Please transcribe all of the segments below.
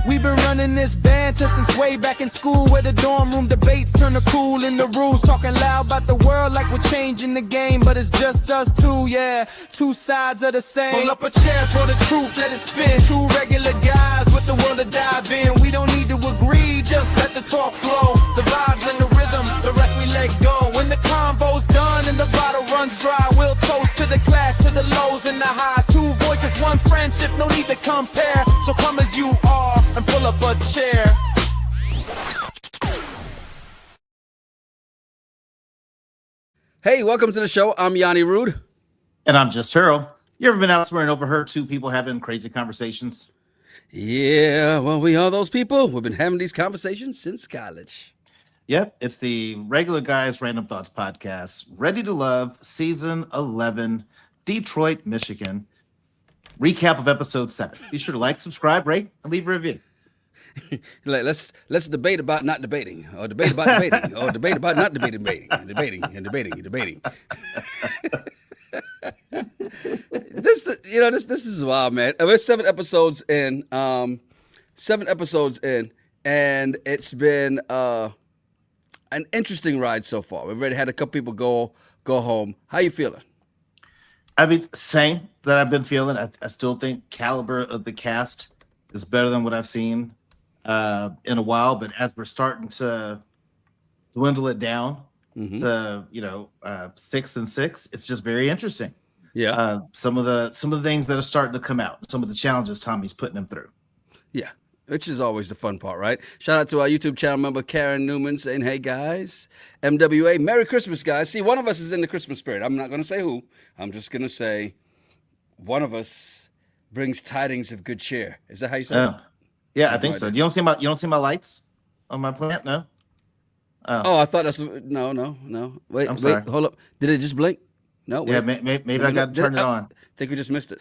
We've been running this banter since way back in school, where the dorm room debates turn to cool in the rules. Talking loud about the world like we're changing the game, but it's just us two, yeah. Two sides of the same. Pull up a chair for the truth, let it spin. Two regular guys with the world to dive in. We don't need to agree, just let the talk flow. The vibes and the rhythm, the rest we let go. When the convo's done and the bottle runs dry, we'll toast to the clash, to the lows and the highs. Two voices, one friendship, no need to compare. So come as you are and pull up a chair. Hey, welcome to the show. I'm Yanni Rude. And I'm just Hurl. You ever been elsewhere and overheard two people having crazy conversations? Yeah, well, we are those people. We've been having these conversations since college. Yep, it's the Regular Guys Random Thoughts podcast, Ready to Love, Season 11, Detroit, Michigan. Recap of Episode 7. Be sure to like, subscribe, rate, and leave a review. Let's debate about not debating, or debate about debating, or debate about not debating, debating. This is wild, man. We're 7 episodes in, and it's been an interesting ride so far. We've already had a couple people go home. How you feeling? I mean, same that I've been feeling. I still think caliber of the cast is better than what I've seen in a while. But as we're starting to dwindle it down to 6 and 6, it's just very interesting. Yeah. Some of the things that are starting to come out, some of the challenges Tommy's putting them through. Yeah. Which is always the fun part, right? Shout out to our YouTube channel member, Karen Newman, saying, hey, guys, MWA, Merry Christmas, guys. See, one of us is in the Christmas spirit. I'm not going to say who. I'm just going to say one of us brings tidings of good cheer. Is that how you say it? Yeah, I think so. You don't see my lights on my plant? No? Oh, I thought that's... No. Wait, hold up. Did it just blink? No? Wait. Yeah, maybe I got to turn it on. I think we just missed it.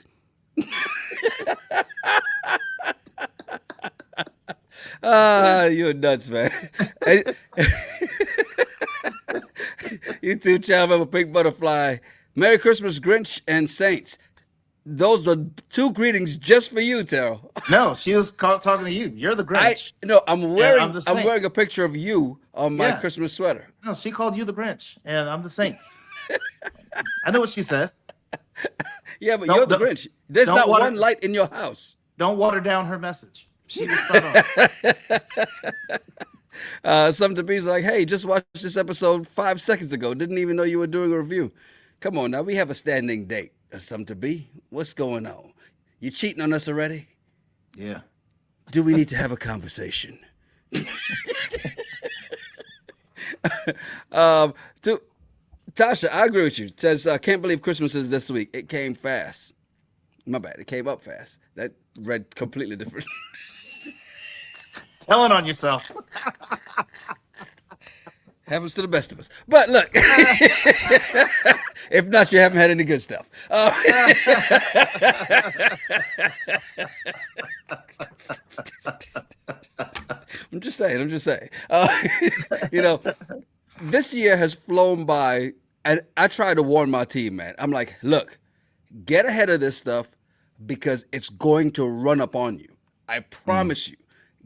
You're nuts, man. YouTube channel member Pink Butterfly. Merry Christmas, Grinch and Saints. Those are 2 greetings just for you, Terrell. No, she was talking to you. You're the Grinch. I'm wearing a picture of you on my Christmas sweater. No, she called you the Grinch, and I'm the Saints. I know what she said. Yeah, but you're the Grinch. There's not one light in your house. Don't water down her message. She was spot on. Some to be's like, hey, just watched this episode 5 seconds ago. Didn't even know you were doing a review. Come on now, we have a standing date. Some to be. What's going on? You cheating on us already? Yeah. Do we need to have a conversation? Tasha, I agree with you. Says, can't believe Christmas is this week. It came fast. My bad. It came up fast. That read completely different. Telling on yourself. Happens to the best of us. But look, if not, you haven't had any good stuff. I'm just saying. This year has flown by, and I try to warn my team, man. I'm like, look, get ahead of this stuff because it's going to run up on you. I promise you.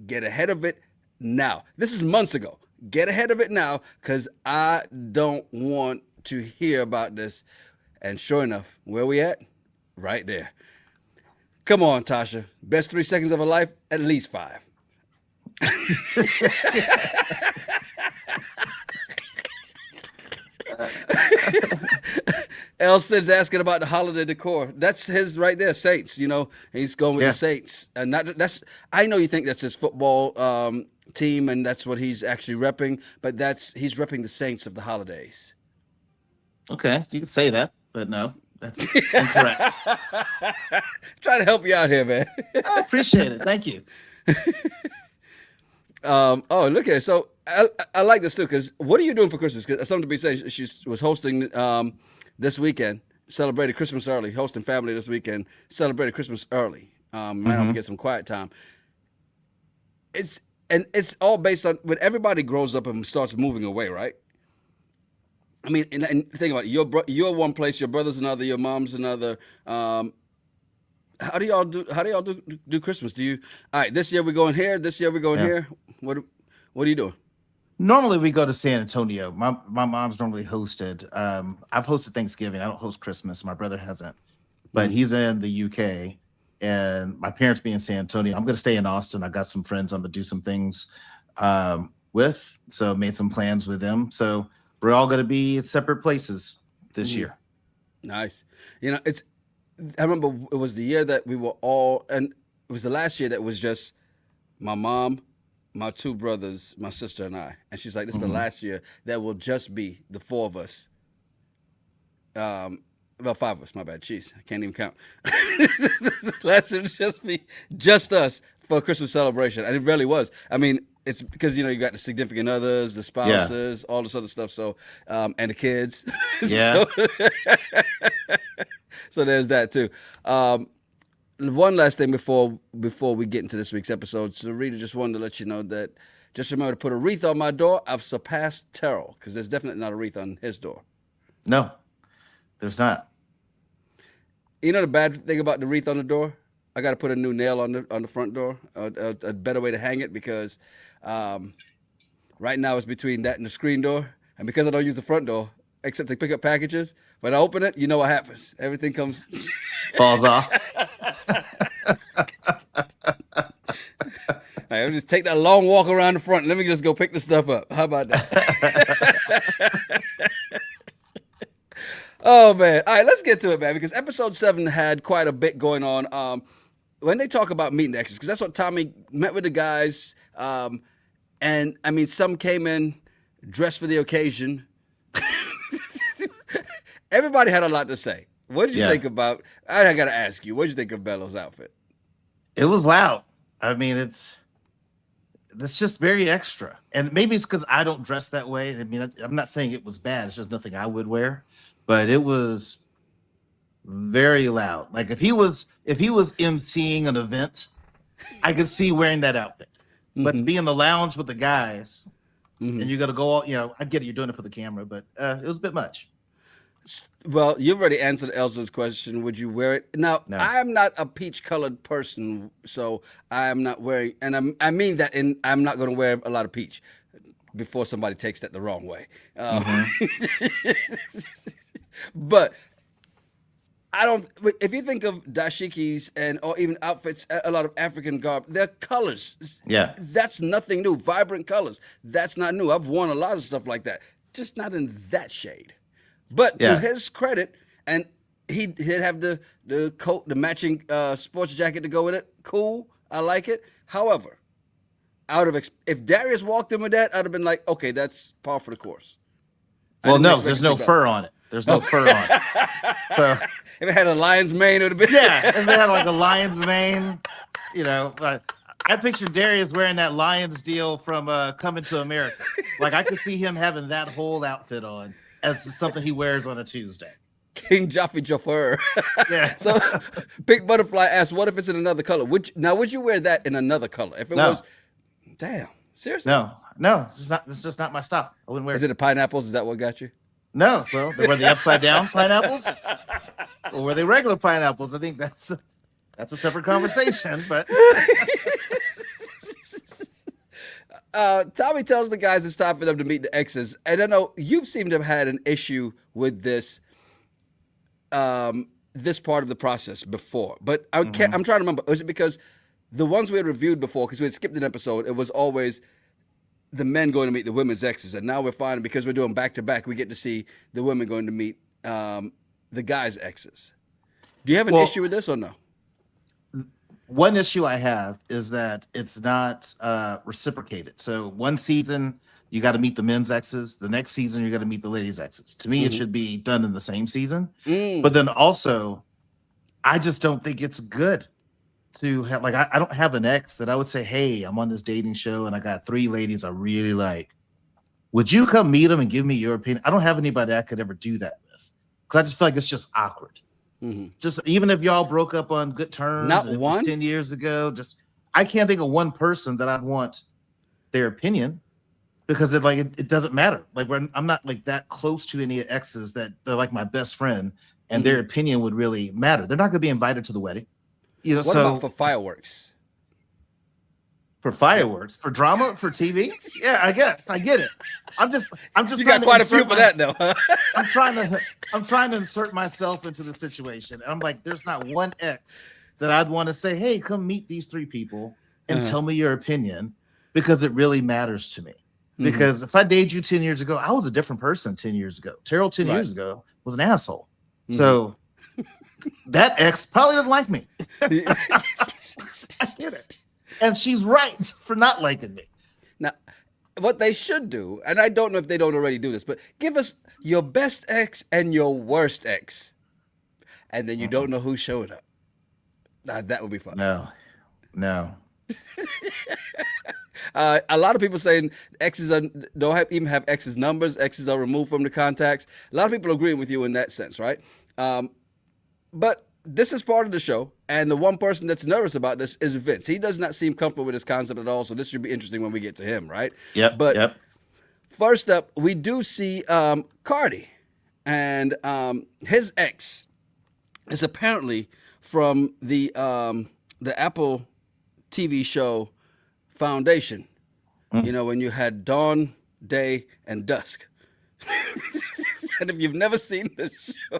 Get ahead of it now. This is months ago. Get ahead of it now because I don't want to hear about this. And sure enough, where we at? Right there. Come on, Tasha. Best 3 seconds of her life? At least 5. Elson's asking about the holiday decor. That's his right there, Saints. He's going with the Saints, and I know you think that's his football team, and that's what he's actually repping. But he's repping the Saints of the holidays. Okay, you can say that, but no, that's incorrect. Trying to help you out here, man. I appreciate it. Thank you. Look at it. So I like this too, because what are you doing for Christmas? Because something to be said, she was hosting this weekend, celebrated Christmas early, hosting family this weekend, celebrated Christmas early. I'm gonna get some quiet time. It's all based on when everybody grows up and starts moving away, right? I mean, and think about it. You're one place, your brother's another, your mom's another. how do y'all do Christmas? Do you all right? This year we're going here. This year we're going here. What are you doing? Normally we go to San Antonio. My mom's normally hosted. I've hosted Thanksgiving. I don't host Christmas. My brother hasn't, but he's in the UK, and my parents be in San Antonio. I'm gonna stay in Austin. I got some friends I'm gonna do some things with. So made some plans with them. So we're all gonna be at separate places this year. Nice. You know, I remember it was the year that we were all, and it was the last year that was just my mom, my two brothers, my sister, and I. And she's like, this is the last year that will just be the four of us. Well, five of us, my bad. Jeez, I can't even count. Last year will just be just us for a Christmas celebration. And it really was. I mean, it's because, you got the significant others, the spouses, all this other stuff. So, and the kids. Yeah. So there's that too. One last thing before we get into this week's episode. So Rita just wanted to let you know that just remember to put a wreath on my door. I've surpassed Terrell because there's definitely not a wreath on his door. No, there's not. You know the bad thing about the wreath on the door? I got to put a new nail on the front door. A better way to hang it because right now it's between that and the screen door, and because I don't use the front door except to pick up packages, when I open it, you know what happens? Everything comes Falls off. All right, I'll just take that long walk around the front. Let me just go pick the stuff up. How about that? Oh, man. All right, let's get to it, man, because episode 7 had quite a bit going on. When they talk about meeting exes, because that's what Tommy met with the guys. And, I mean, some came in dressed for the occasion. Everybody had a lot to say. What did you think about, I got to ask you, what did you think of Bello's outfit? It was loud. I mean, it's just very extra. And maybe it's because I don't dress that way. I mean, I'm not saying it was bad. It's just nothing I would wear. But it was very loud. Like if he was emceeing an event, I could see wearing that outfit. But to be in the lounge with the guys, and you got to go all, I get it, you're doing it for the camera, but it was a bit much. Well, you've already answered Elsa's question. Would you wear it? Now, No. I'm not a peach-colored person, so I'm not wearing, and I mean that, and I'm not going to wear a lot of peach before somebody takes that the wrong way. But I don't. If you think of dashikis or even outfits, a lot of African garb, they're colors. Yeah. That's nothing new. Vibrant colors. That's not new. I've worn a lot of stuff like that, just not in that shade. But to his credit, and he'd have the coat, the matching sports jacket to go with it. Cool, I like it. However, if Darius walked in with that, I'd have been like, okay, that's par for the course. Well, no, there's no fur on it. There's no fur on it. So if it had a lion's mane, it would have been. yeah, if they had like a lion's mane, I pictured Darius wearing that Lions deal from Coming to America. Like I could see him having that whole outfit on as something he wears on a Tuesday. King Jaffe Jaffer. Yeah. So Big Butterfly asked, what if it's in another color? Would you wear that in another color? If it was, damn, seriously? No, it's just not my style. I wouldn't wear Is it the pineapples? Is that what got you? No, well, were they upside down pineapples? Or were they regular pineapples? I think that's a separate conversation, but Tommy tells the guys it's time for them to meet the exes. And I know you seem to have had an issue with this this part of the process before. But I'm trying to remember. Was it because the ones we had reviewed before, because we had skipped an episode, it was always the men going to meet the women's exes. And now we're finding, because we're doing back-to-back, we get to see the women going to meet the guys' exes. Do you have an issue with this or no? One issue I have is that it's not reciprocated. So one season, you got to meet the men's exes. The next season, you got to meet the ladies' exes. To me, it should be done in the same season. But then also, I just don't think it's good to have, like, I don't have an ex that I would say, hey, I'm on this dating show and I got 3 ladies I really like. Would you come meet them and give me your opinion? I don't have anybody I could ever do that with because I just feel like it's just awkward. Just even if y'all broke up on good terms, not and it one was 10 years ago, I can't think of one person that I'd want their opinion because it doesn't matter. Like I'm not like that close to any exes that they're like my best friend and their opinion would really matter. They're not going to be invited to the wedding. You know, What so about for fireworks? for fireworks, for drama, for TV, yeah, I get it. I'm just You trying got to quite a few insert for that, though. Huh? I'm trying to insert myself into the situation. And I'm like, there's not one ex that I'd want to say, hey, come meet these three people and tell me your opinion, because it really matters to me. Because if I dated you 10 years ago, I was a different person 10 years ago. Terrell 10 Right. years ago was an asshole. So that ex probably doesn't like me. I get it. And she's right for not liking me. Now, what they should do, and I don't know if they don't already do this, but give us your best ex and your worst ex. And then you don't know who's showing up. Now, that would be fun. No. A lot of people saying exes even have exes numbers. Exes are removed from the contacts. A lot of people agreeing with you in that sense, right? But this is part of the show, and the one person that's nervous about this is Vince. He does not seem comfortable with this concept at all, so this should be interesting when we get to him, right? But first up, we do see Cardi, and his ex is apparently from the Apple TV show Foundation. You know, when you had dawn, day, and dusk. And if you've never seen this show,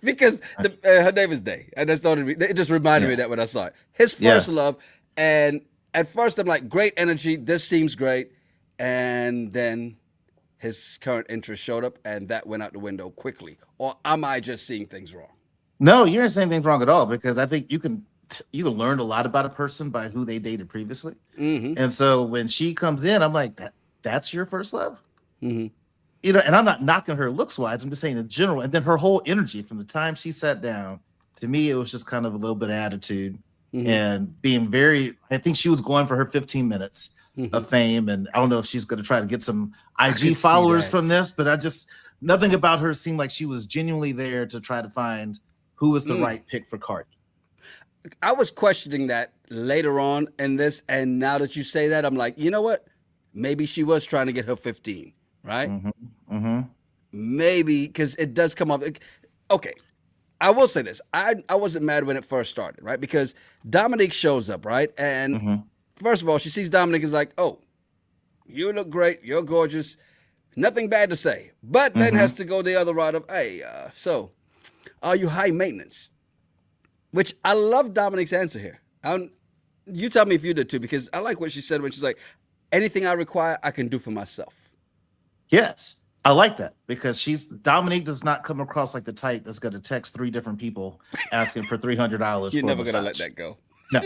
because her name is Day, and it just reminded me of that when I saw it. His first love, and at first I'm like, great energy, this seems great, and then his current interest showed up, and that went out the window quickly. Or am I just seeing things wrong? No, you're not saying things wrong at all, because I think you can learn a lot about a person by who they dated previously. And so when she comes in, I'm like, that's your first love? You know, and I'm not knocking her looks wise. I'm just saying in general. And then her whole energy from the time she sat down, to me, it was just kind of a little bit of attitude and being I think she was going for her 15 minutes of fame. And I don't know if she's going to try to get some IG followers from this, but nothing about her seemed like she was genuinely there to try to find who was the right pick for Cardi. I was questioning that later on in this, and now that you say that, I'm like, you know what? Maybe she was trying to get her 15, right? Maybe, because it does come up. Okay, I will say this. I wasn't mad when it first started, right? Because Dominique shows up, right? And first of all, she sees Dominique and is like, oh, you look great. You're gorgeous. Nothing bad to say. But then has to go the other route of, hey, so are you high maintenance? Which I love Dominique's answer here. You tell me if you did too, because I like what she said when she's like, anything I require, I can do for myself. Yes, I like that, because Dominique does not come across like the type that's going to text 3 different people asking for $300. You're never going to let that go. No,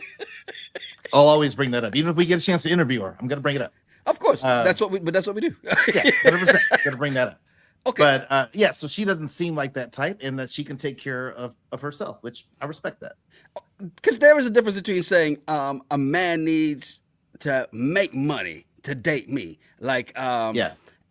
I'll always bring that up. Even if we get a chance to interview her, I'm going to bring it up. Of course, that's what we do. Yeah, 100%. Going to bring that up. Okay. But so she doesn't seem like that type, and that she can take care of herself, which I respect that. Because there is a difference between saying a man needs to make money to date me, like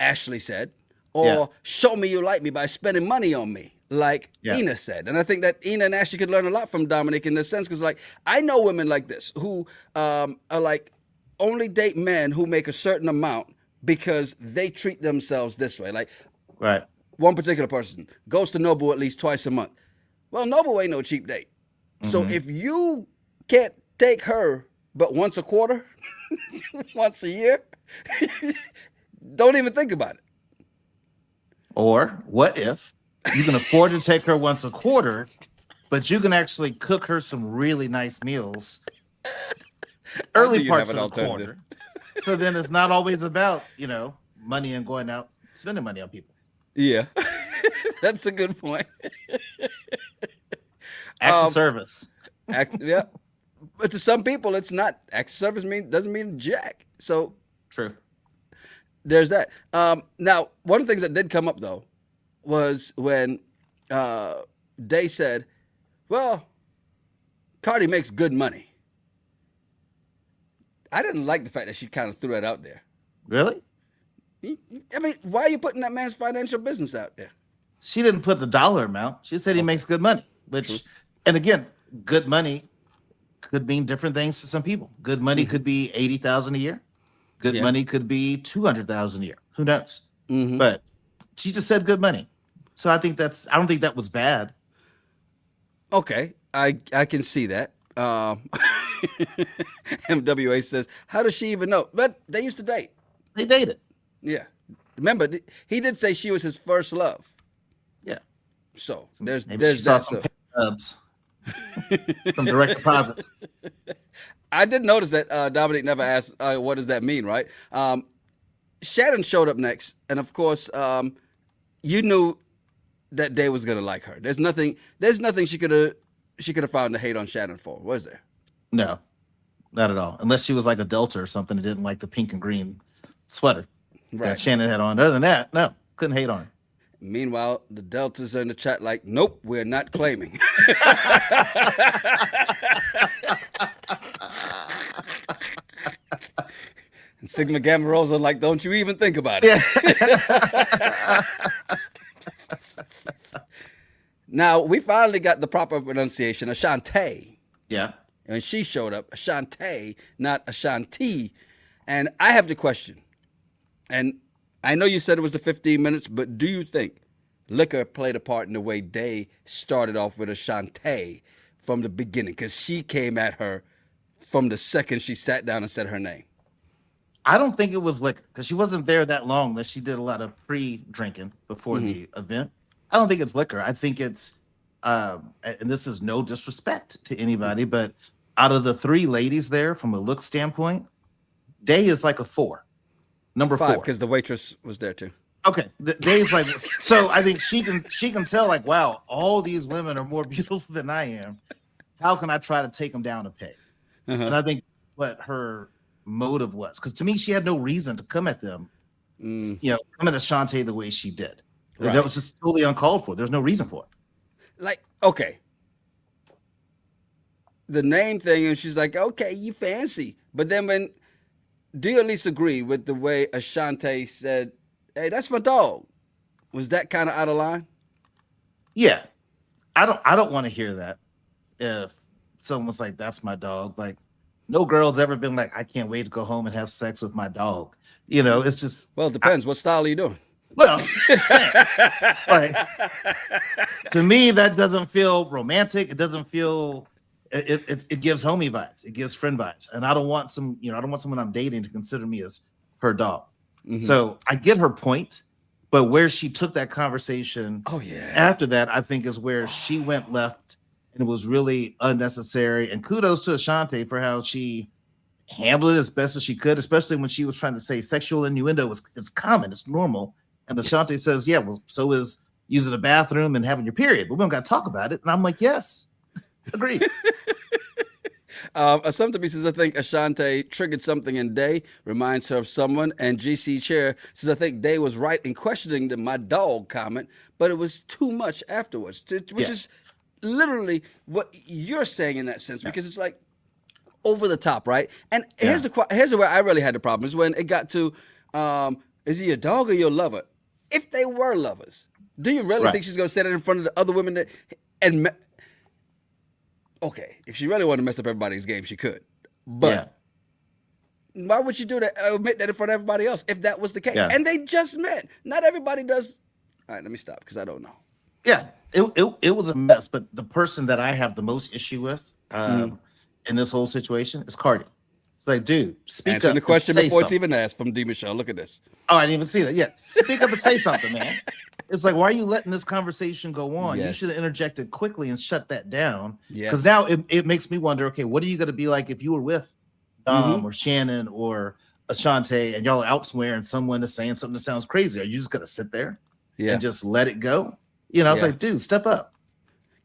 Ashley said, or show me you like me by spending money on me, like Ina said. And I think that Ina and Ashley could learn a lot from Dominic in this sense, because like I know women like this who are like only date men who make a certain amount because they treat themselves this way. Like one particular person goes to Nobu at least twice a month. Well, Nobu ain't no cheap date. So if you can't take her but once a quarter, once a year, don't even think about it. Or what if you can afford to take her once a quarter, but you can actually cook her some really nice meals early parts of the quarter. So then it's not always about, money and going out, spending money on people. Yeah, that's a good point. Acts of service. Yeah. But to some people, it's not. Acts of service doesn't mean jack. So true. There's that. Now, one of the things that did come up, though, was when Day said, well, Cardi makes good money. I didn't like the fact that she kind of threw that out there. Really? I mean, why are you putting that man's financial business out there? She didn't put the dollar amount. She said he makes good money, which, and again, good money could mean different things to some people. Good money could be $80,000 a year. Good money could be $200,000 a year. Who knows? But she just said good money. So I don't think that was bad. Okay. I can see that. MWA says, how does she even know? But they used to date. They dated. Yeah. Remember, he did say she was his first love. Yeah. So Maybe there's she saw that. some So pay stubs from direct deposits. I did notice that Dominic never asked, what does that mean, right? Shannon showed up next, and of course, you knew that Day was gonna like her. There's nothing she could have found to hate on Shannon for, was there? No, not at all. Unless she was like a Delta or something and didn't like the pink and green sweater that Shannon had on. Other than that, no, couldn't hate on her. Meanwhile, the Deltas are in the chat like, nope, we're not claiming. And Sigma Gamma Rose are like, don't you even think about it. Yeah. Now, we finally got the proper pronunciation, Ashante. Yeah. And she showed up, Ashante, not Ashanti. And I have the question, and I know you said it was the 15 minutes, but do you think liquor played a part in the way Day started off with Ashante from the beginning? Because she came at her from the second she sat down and said her name. I don't think it was liquor because she wasn't there that long unless she did a lot of pre-drinking before the event. I don't think it's liquor. I think it's, and this is no disrespect to anybody, but out of the three ladies there from a look standpoint, Day is like a 4. Number 5, 4. because the waitress was there too. Okay, Day's like, so I think she can tell like, wow, all these women are more beautiful than I am. How can I try to take them down a peg? And I think what her motive was, because to me, she had no reason to come at them, come at Ashante the way she did. Right. That was just totally uncalled for. There's no reason for it. Like, okay. The name thing, and she's like, okay, you fancy. But then do you at least agree with the way Ashante said, hey, that's my dog? Was that kind of out of line? Yeah. I don't want to hear that. If someone's like, that's my dog, like no girl's ever been like, I can't wait to go home and have sex with my dog. It's just, Well, it depends. What style are you doing? well, just saying. Like, to me, that doesn't feel romantic. It doesn't feel, it gives homie vibes. It gives friend vibes. And I don't want someone I'm dating to consider me as her dog. So I get her point, but where she took that conversation after that, I think is where she went left and it was really unnecessary. And kudos to Ashante for how she handled it as best as she could, especially when she was trying to say sexual innuendo is common, it's normal. And Ashante says, yeah, well, so is using the bathroom and having your period, but we don't got to talk about it. And I'm like, yes, agreed. Assumpta says, I think Ashante triggered something in Day, reminds her of someone. And GC Chair says, I think Day was right in questioning the my dog comment, but it was too much afterwards, which is literally what you're saying in that sense, because it's like over the top, right? And here's where I really had the problem is when it got to, is he your dog or your lover? If they were lovers, do you really think she's going to say that in front of the other women okay, if she really wanted to mess up everybody's game, she could. But why would you do that? Admit that in front of everybody else if that was the case? And they just met. Not everybody does. All right, let me stop because I don't know. Yeah, it was a mess. But the person that I have the most issue with in this whole situation is Cardi. It's like, dude, speak Answering up. The question and say before something. it's even asked from D. Michelle. Look at this. Oh, I didn't even see that. Yeah, speak up and say something, man. It's like, why are you letting this conversation go on? You should have interjected quickly and shut that down. Because now it makes me wonder, okay, what are you going to be like if you were with Dom or Shannon or Ashante and y'all are out somewhere and someone is saying something that sounds crazy? Are you just going to sit there and just let it go? It's like, dude, step up.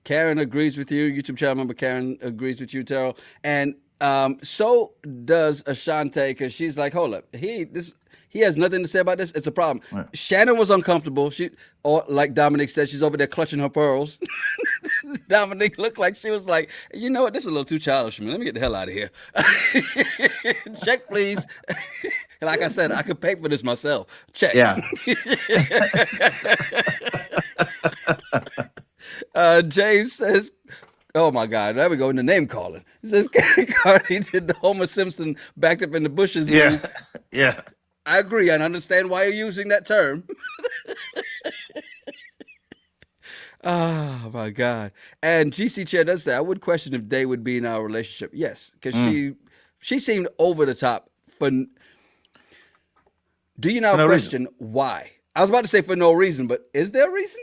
Karen agrees with you. YouTube channel member Karen agrees with you, Terrell. And so does Ashante, because she's like, hold up, he has nothing to say about this. It's a problem. Right. Shannon was uncomfortable. Or like Dominic said, she's over there clutching her pearls. Dominic looked like she was like, you know what, this is a little too childish for me. Let me get the hell out of here. Check, please. Like I said, I could pay for this myself. Check. Yeah. James says, oh my God, there we go in the name calling. It says Cardi did the Homer Simpson backed up in the bushes. Yeah. Yeah. I agree. I understand why you're using that term. Oh my God. And GC Chair does say, I would question if Day would be in our relationship. Yes, because she seemed over the top. Do you now For no reason. question why? I was about to say for no reason, but is there a reason?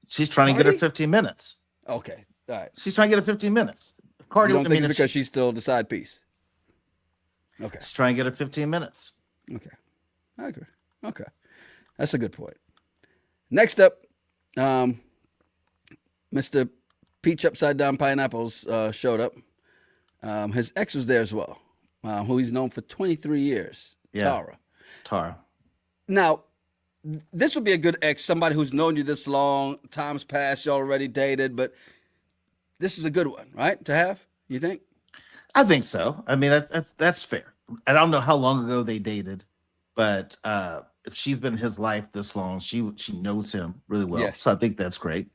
She's trying to get her Cardi? 15 minutes. Okay. All right. She's trying to get her 15 minutes. Cardi, You don't I think mean, it's because she's still the side piece? Okay. she's trying to get her 15 minutes. Okay. I agree. Okay. That's a good point. Next up, Mr. Peach Upside Down Pineapples showed up. His ex was there as well, who he's known for 23 years, Yeah. Tara. Now, this would be a good ex, somebody who's known you this long, time's passed, you already dated, but this is a good one, right, to have, you think? I think so. I mean, that's fair. I don't know how long ago they dated, but if she's been in his life this long, she knows him really well. Yes. So I think that's great.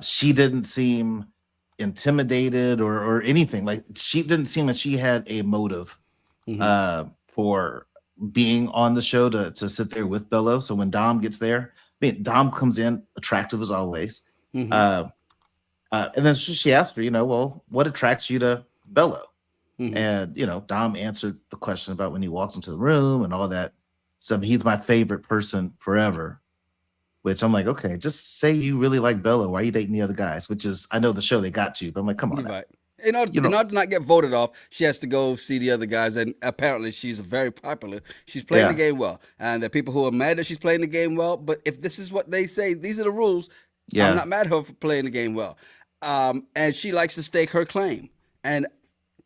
She didn't seem intimidated or anything. Like, she didn't seem like she had a motive for being on the show to sit there with Bello. So when Dom gets there, I mean, Dom comes in attractive as always. And then she asked her, well, what attracts you to Bello? And, Dom answered the question about when he walks into the room and all that. So he's my favorite person forever, which I'm like, okay, just say you really like Bello. Why are you dating the other guys? Which is, I know the show they got you, but I'm like, come on. Right. In order to not get voted off, she has to go see the other guys, and apparently she's very popular. She's playing the game well, and there are people who are mad that she's playing the game well. But if this is what they say, these are the rules. I'm not mad at her for playing the game well, and she likes to stake her claim. And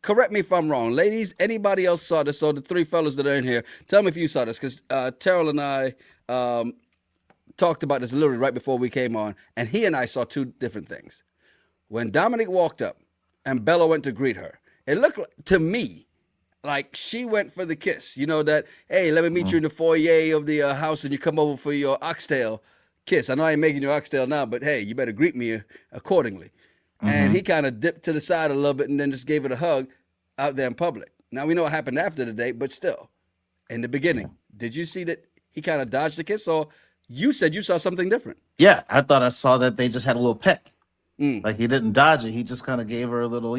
correct me if I'm wrong, ladies. Anybody else saw this? So the three fellas that are in here, tell me if you saw this, because Terrell and I talked about this literally right before we came on, and he and I saw two different things. When Dominic walked up and Bella went to greet her, it looked to me like she went for the kiss. That, hey, let me meet you in the foyer of the house and you come over for your oxtail kiss. I know I ain't making your oxtail now, but hey, you better greet me accordingly. And he kind of dipped to the side a little bit and then just gave it a hug out there in public. Now, we know what happened after the date, but still, in the beginning, did you see that he kind of dodged the kiss, or you said you saw something different? Yeah, I thought I saw that they just had a little peck. Like, he didn't dodge it. He just kind of gave her a little,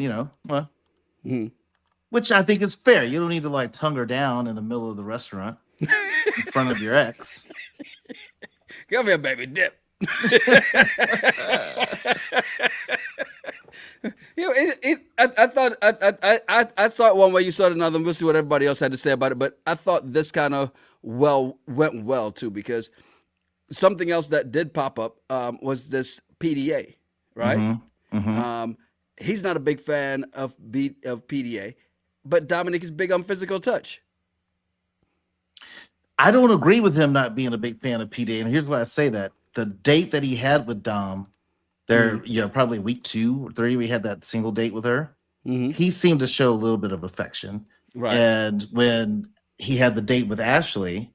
which I think is fair. You don't need to like tongue her down in the middle of the restaurant in front of your ex. Come here, baby, dip. I saw it one way, you saw it another. We'll see what everybody else had to say about it. But I thought this kind of went well too, because something else that did pop up was this PDA, right? He's not a big fan of PDA, but Dominic is big on physical touch. I don't agree with him not being a big fan of PDA, and here's why I say that. The date that he had with Dom, probably week 2 or 3, we had that single date with her. He seemed to show a little bit of affection. Right. And when he had the date with Ashley,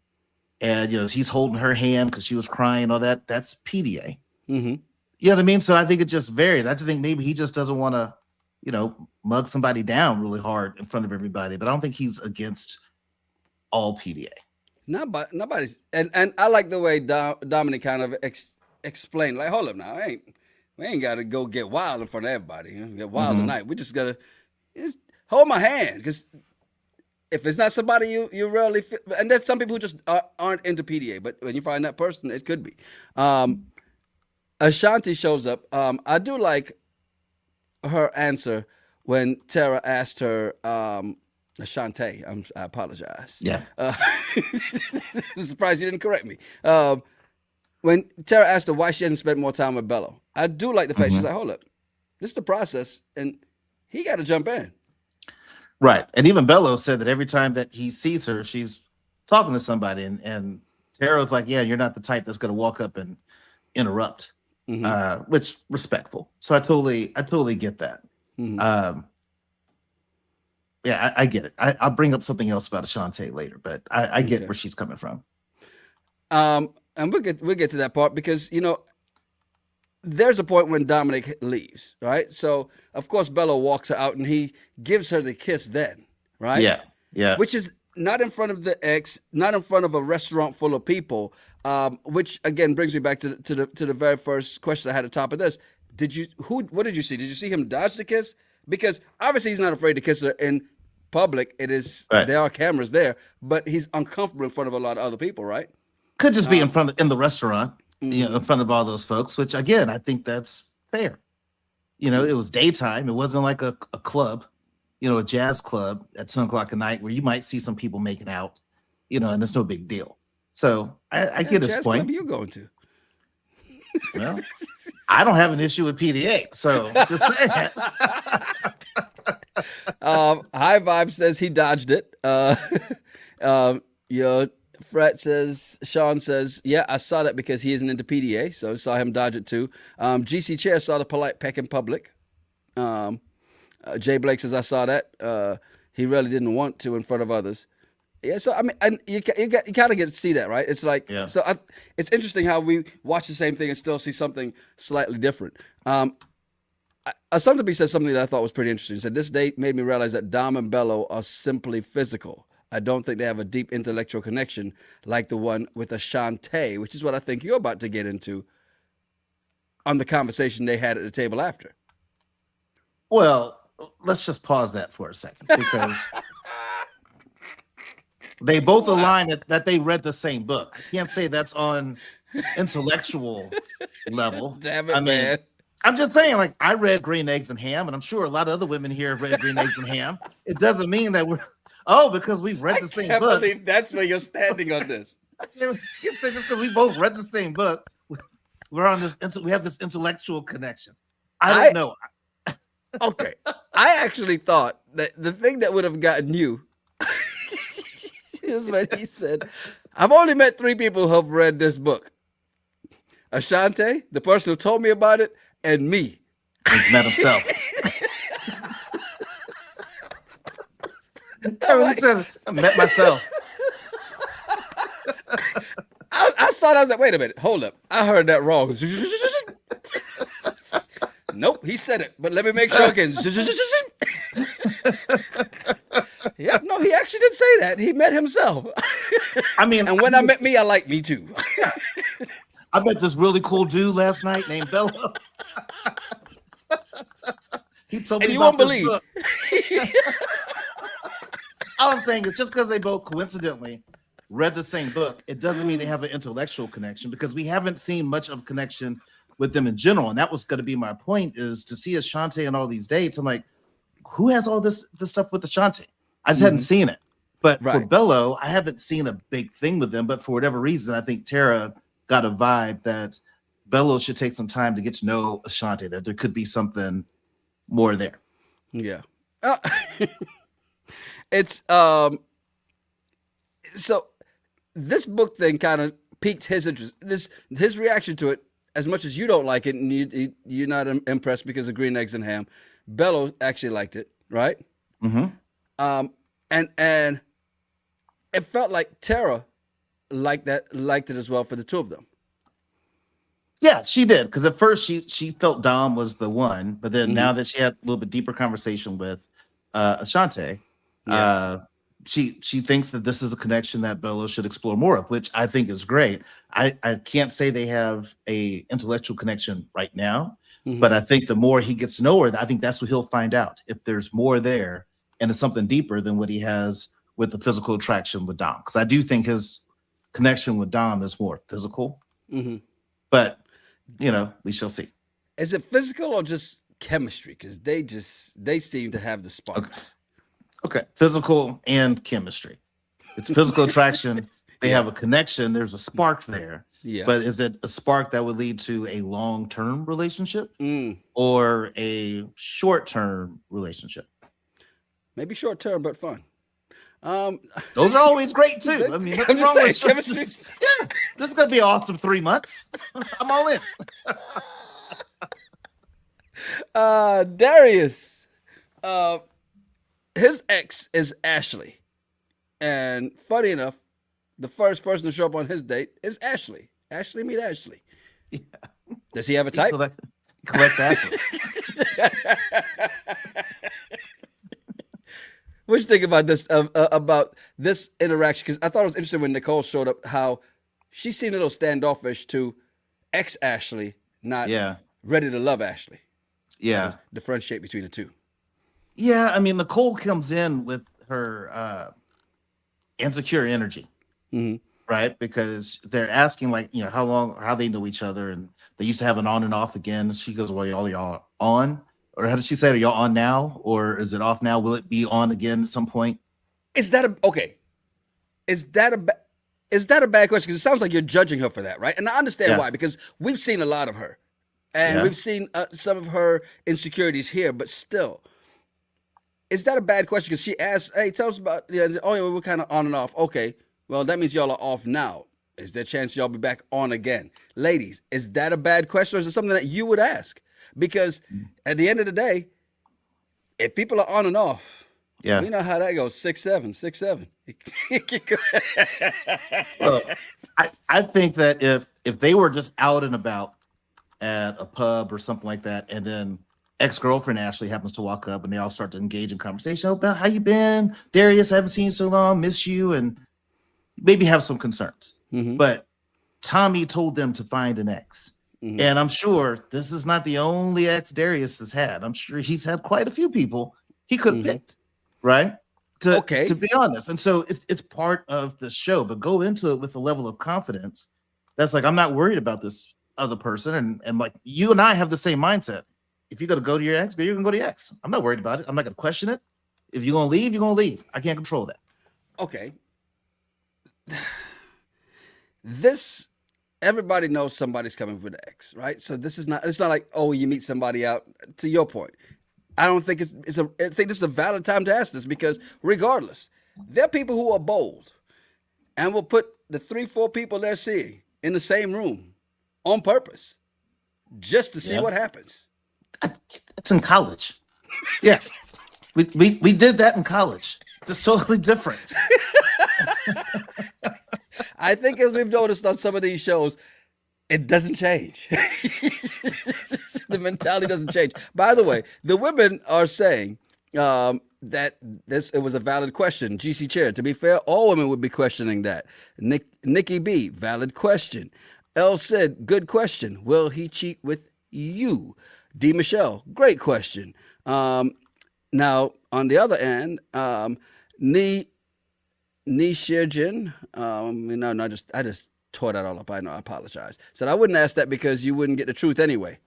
and he's holding her hand because she was crying and all that, that's PDA. You know what I mean? So I think it just varies. I just think maybe he just doesn't want to, mug somebody down really hard in front of everybody. But I don't think he's against all PDA. Nobody's, and I like the way Dominic kind of explained, like, hold up now, we ain't got to go get wild in front of everybody. Get wild tonight. We just gotta hold my hand, because if it's not somebody you really feel, and there's some people who just aren't into PDA, but when you find that person, it could be. Ashanti shows up. I do like her answer when Tara asked her. Ashante, I apologize. Yeah. I'm surprised you didn't correct me. When Tara asked her why she hasn't spent more time with Bello, I do like the fact she's like, hold up, this is the process, and he got to jump in. Right. And even Bello said that every time that he sees her, she's talking to somebody, and Tara's like, yeah, you're not the type that's going to walk up and interrupt, which respectful. So I totally get that. Yeah, I get it. I'll bring up something else about Ashante later, but I get where she's coming from. And we'll get to that part, because there's a point when Dominic leaves, right? So of course Bello walks her out and he gives her the kiss then, right? Yeah. Which is not in front of the ex, not in front of a restaurant full of people. Which again brings me back to the very first question I had at the top of this. What did you see? Did you see him dodge the kiss? Because obviously he's not afraid to kiss her in public. Right. There are cameras there, but he's uncomfortable in front of a lot of other people, right? Could just be in the restaurant, in front of all those folks, which again, I think that's fair. It was daytime. It wasn't like a club, a jazz club at 10 o'clock at night where you might see some people making out, and it's no big deal. So I get his Jazz point. club you going to? Well, I don't have an issue with PDA, so just saying. High Vibe says he dodged it. Sean says, yeah, I saw that because he isn't into PDA, so saw him dodge it too. GC Chair saw the polite peck in public. Jay Blake says, I saw that. He really didn't want to in front of others. Yeah, so I mean, and you kind of get to see that, right? It's like, Yeah. It's interesting how we watch the same thing and still see something slightly different. Something said something that I thought was pretty interesting. He said, this date made me realize that Dom and Bello are simply physical. I don't think they have a deep intellectual connection like the one with Ashante, which is what I think you're about to get into on the conversation they had at the table after. Well, let's just pause that for a second because they both align that they read the same book. I can't say that's on intellectual level. Damn it, man. I'm just saying, like, I read Green Eggs and Ham, and I'm sure a lot of other women here have read Green Eggs and Ham. It doesn't mean that because we've read the same book. I can't believe that's where you're standing on this. Because we both read the same book. We're on this. We have this intellectual connection. I don't know. Okay. I actually thought that the thing that would have gotten you is when he said, I've only met 3 people who have read this book. Ashante, the person who told me about it, and me. He's met himself. I met myself. I saw that. I was like, wait a minute. Hold up. I heard that wrong. Nope, he said it, but let me make sure again. Yeah, no, he actually did say that. He met himself. I mean, and when I met me, I liked me too. I met this really cool dude last night named Bello. He told me and you about won't this believe. book. All I'm saying is just because they both coincidentally read the same book, it doesn't mean they have an intellectual connection because we haven't seen much of a connection with them in general. And that was going to be my point, is to see Ashante and all these dates. I'm like, who has all this stuff with Ashante? I just hadn't seen it. But for Bello, I haven't seen a big thing with them. But for whatever reason, I think Tara got a vibe that Bello should take some time to get to know Ashante, that there could be something more there. Yeah. It's so this book thing kind of piqued his interest. His reaction to it, as much as you don't like it and you're not impressed because of Green Eggs and Ham, Bello actually liked it, right? Mm-hmm. And it felt like Tara liked it as well for the two of them. Yeah, she did, because at first she felt Dom was the one, but then now that she had a little bit deeper conversation with Ashante, she thinks that this is a connection that Bello should explore more of, which I think is great. I can't say they have a intellectual connection right now, but I think the more he gets to know her, I think that's what he'll find out, if there's more there and it's something deeper than what he has with the physical attraction with Dom. Because I do think his connection with Dom is more physical, but we shall see. Is it physical or just chemistry? Because they seem to have the sparks. Okay, physical and chemistry. It's physical attraction. They have a connection. There's a spark there. Yeah. But is it a spark that would lead to a long-term relationship or a short-term relationship? Maybe short-term, but fun. Those are always great too. I mean, I'm just saying, chemistry. Yeah, this is gonna be awesome 3 months. I'm all in. Darius, his ex is Ashley, and funny enough, the first person to show up on his date is Ashley. Ashley, meet Ashley. Yeah. Does he have a type? Correct, Ashley. What you think about this interaction? Because I thought it was interesting when Nicole showed up, how she seemed a little standoffish to ex Ashley, not Yeah. ready to love Ashley. Yeah. Differentiate between the two. Yeah. I mean, Nicole comes in with her insecure energy, Mhm. right? Because they're asking, like, how long, how they know each other, and they used to have an on and off again. She goes, "Well, y'all on?" Or how did she say it? Are y'all on now? Or is it off now? Will it be on again at some point? Is that a okay? Is that a is that a bad question? Because it sounds like you're judging her for that, right? And I understand Yeah. why, because we've seen a lot of her, and Yeah. we've seen some of her insecurities here. But still, is that a bad question? Because she asked, "Hey, tell us about oh yeah, we're kind of on and off." Okay, well that means y'all are off now. Is there a chance y'all be back on again, ladies? Is that a bad question, or is it something that you would ask? Because at the end of the day, if people are on and off, Yeah. we know how that goes. 6'7", 6'7". Well, I think that if they were just out and about at a pub or something like that, and then ex-girlfriend Ashley happens to walk up and they all start to engage in conversation about how you been, Darius, I haven't seen you so long, miss you, and maybe have some concerns. Mhm. But Tommy told them to find an ex. Mhm. And I'm sure this is not the only ex Darius has had. I'm sure he's had quite a few people he could have Mhm. picked, right? To Okay. be honest. And so it's part of the show, but go into it with a level of confidence that's like, I'm not worried about this other person. And like, you and I have the same mindset. If you're gonna go to your ex, you're gonna go to your ex. I'm not worried about it. I'm not gonna question it. If you're gonna leave, you're gonna leave. I can't control that. Okay. This everybody knows somebody's coming with an ex, right? So this is not. It's not like, oh, you meet somebody out. To your point, I don't think I think this is a valid time to ask this, because regardless, there are people who are bold and will put the 3-4 people they're seeing in the same room on purpose just to see Yeah. what happens. It's in college. Yes. We did that in college. It's totally different. I think, as we've noticed on some of these shows, it doesn't change. The mentality doesn't change. By the way, the women are saying that it was a valid question. GC Chair, to be fair, all women would be questioning that. Nikki B, valid question. L said, good question. Will he cheat with you? D Michelle, great question. Now, on the other end, Nishirjin, no, I just tore that all up. I know, I apologize. Said I wouldn't ask that because you wouldn't get the truth anyway.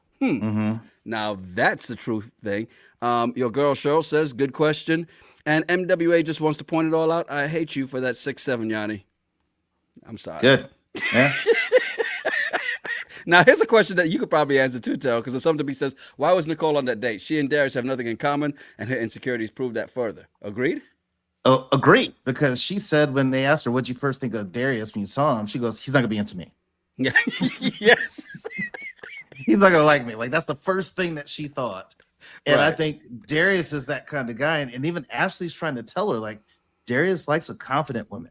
Now that's the truth thing. Your girl Cheryl says, good question. And MWA just wants to point it all out. I hate you for that 6'7", Yanni. I'm sorry. Good. Yeah. Now here's a question that you could probably answer too, Terrell, because something to be says, why was Nicole on that date? She and Darius have nothing in common, and her insecurities prove that further. Agreed? Oh, agreed. Because she said when they asked her, what'd you first think of Darius when you saw him? She goes, he's not gonna be into me. Yeah. Yes. He's not gonna like me. Like, that's the first thing that she thought. And I Right. think Darius is that kind of guy. And even Ashley's trying to tell her, like, Darius likes a confident woman.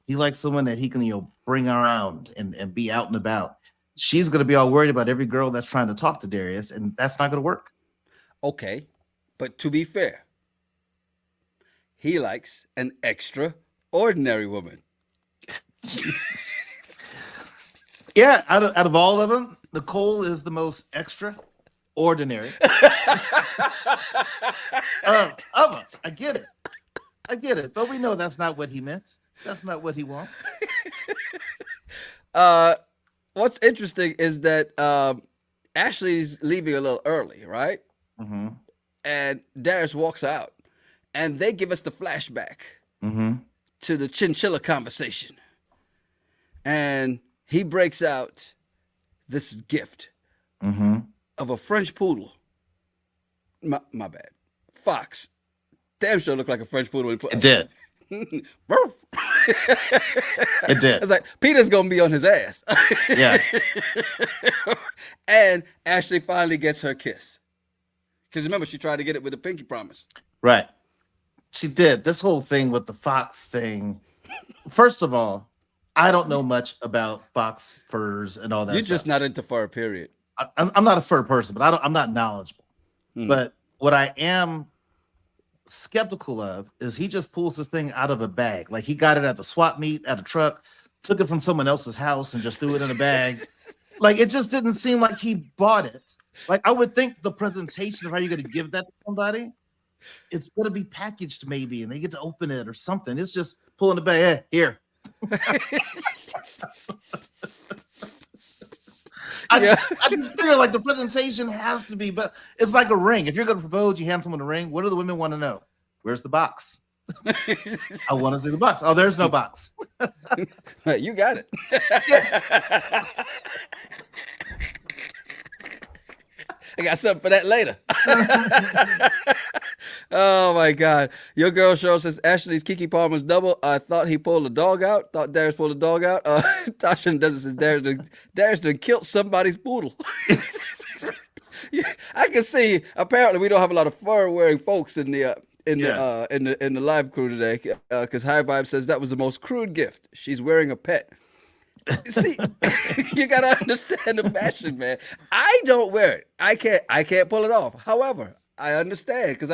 He likes someone that he can, bring around and be out and about. She's gonna be all worried about every girl that's trying to talk to Darius, and that's not gonna work. Okay, but to be fair, he likes an extraordinary woman. Yeah, out of all of them, Nicole is the most extraordinary. Of them. I get it. But we know that's not what he meant. That's not what he wants. What's interesting is that Ashley's leaving a little early, right? Mm-hmm. And Darius walks out, and they give us the flashback to the chinchilla conversation. And he breaks out this gift of a French poodle. My bad. Fox. Damn sure looked like a French poodle. It did. It did. It's like, Peter's going to be on his ass. Yeah. And Ashley finally gets her kiss. Because remember, she tried to get it with the pinky promise. Right. She did. This whole thing with the Fox thing. First of all, I don't know much about fox furs and all that You're stuff. just not into fur, period. I'm not a fur person, but I'm not knowledgeable. Hmm. But what I am skeptical of is he just pulls this thing out of a bag. Like he got it at the swap meet at a truck, took it from someone else's house and just threw it in a bag. Like it just didn't seem like he bought it. Like I would think the presentation of how you're going to give that to somebody, it's going to be packaged maybe, and they get to open it or something. It's just pulling the bag. Hey, here. I just figure like the presentation has to be, but it's like a ring. If you're going to propose, you hand someone a ring. What do the women want to know? Where's the box? I want to see the box. Oh, there's no box. You got it. I got something for that later. Oh my God. Your girl show says Ashley's Kiki Palmer's double. I thought he pulled a dog out. Thought Darius pulled a dog out. Tasha doesn't says Darius done killed somebody's poodle. Yeah, I can see. Apparently, we don't have a lot of fur wearing folks in the live crew today. Because High Vibe says that was the most crude gift. She's wearing a pet. See, you gotta understand the fashion, man. I don't wear it. I can't pull it off. However, I understand because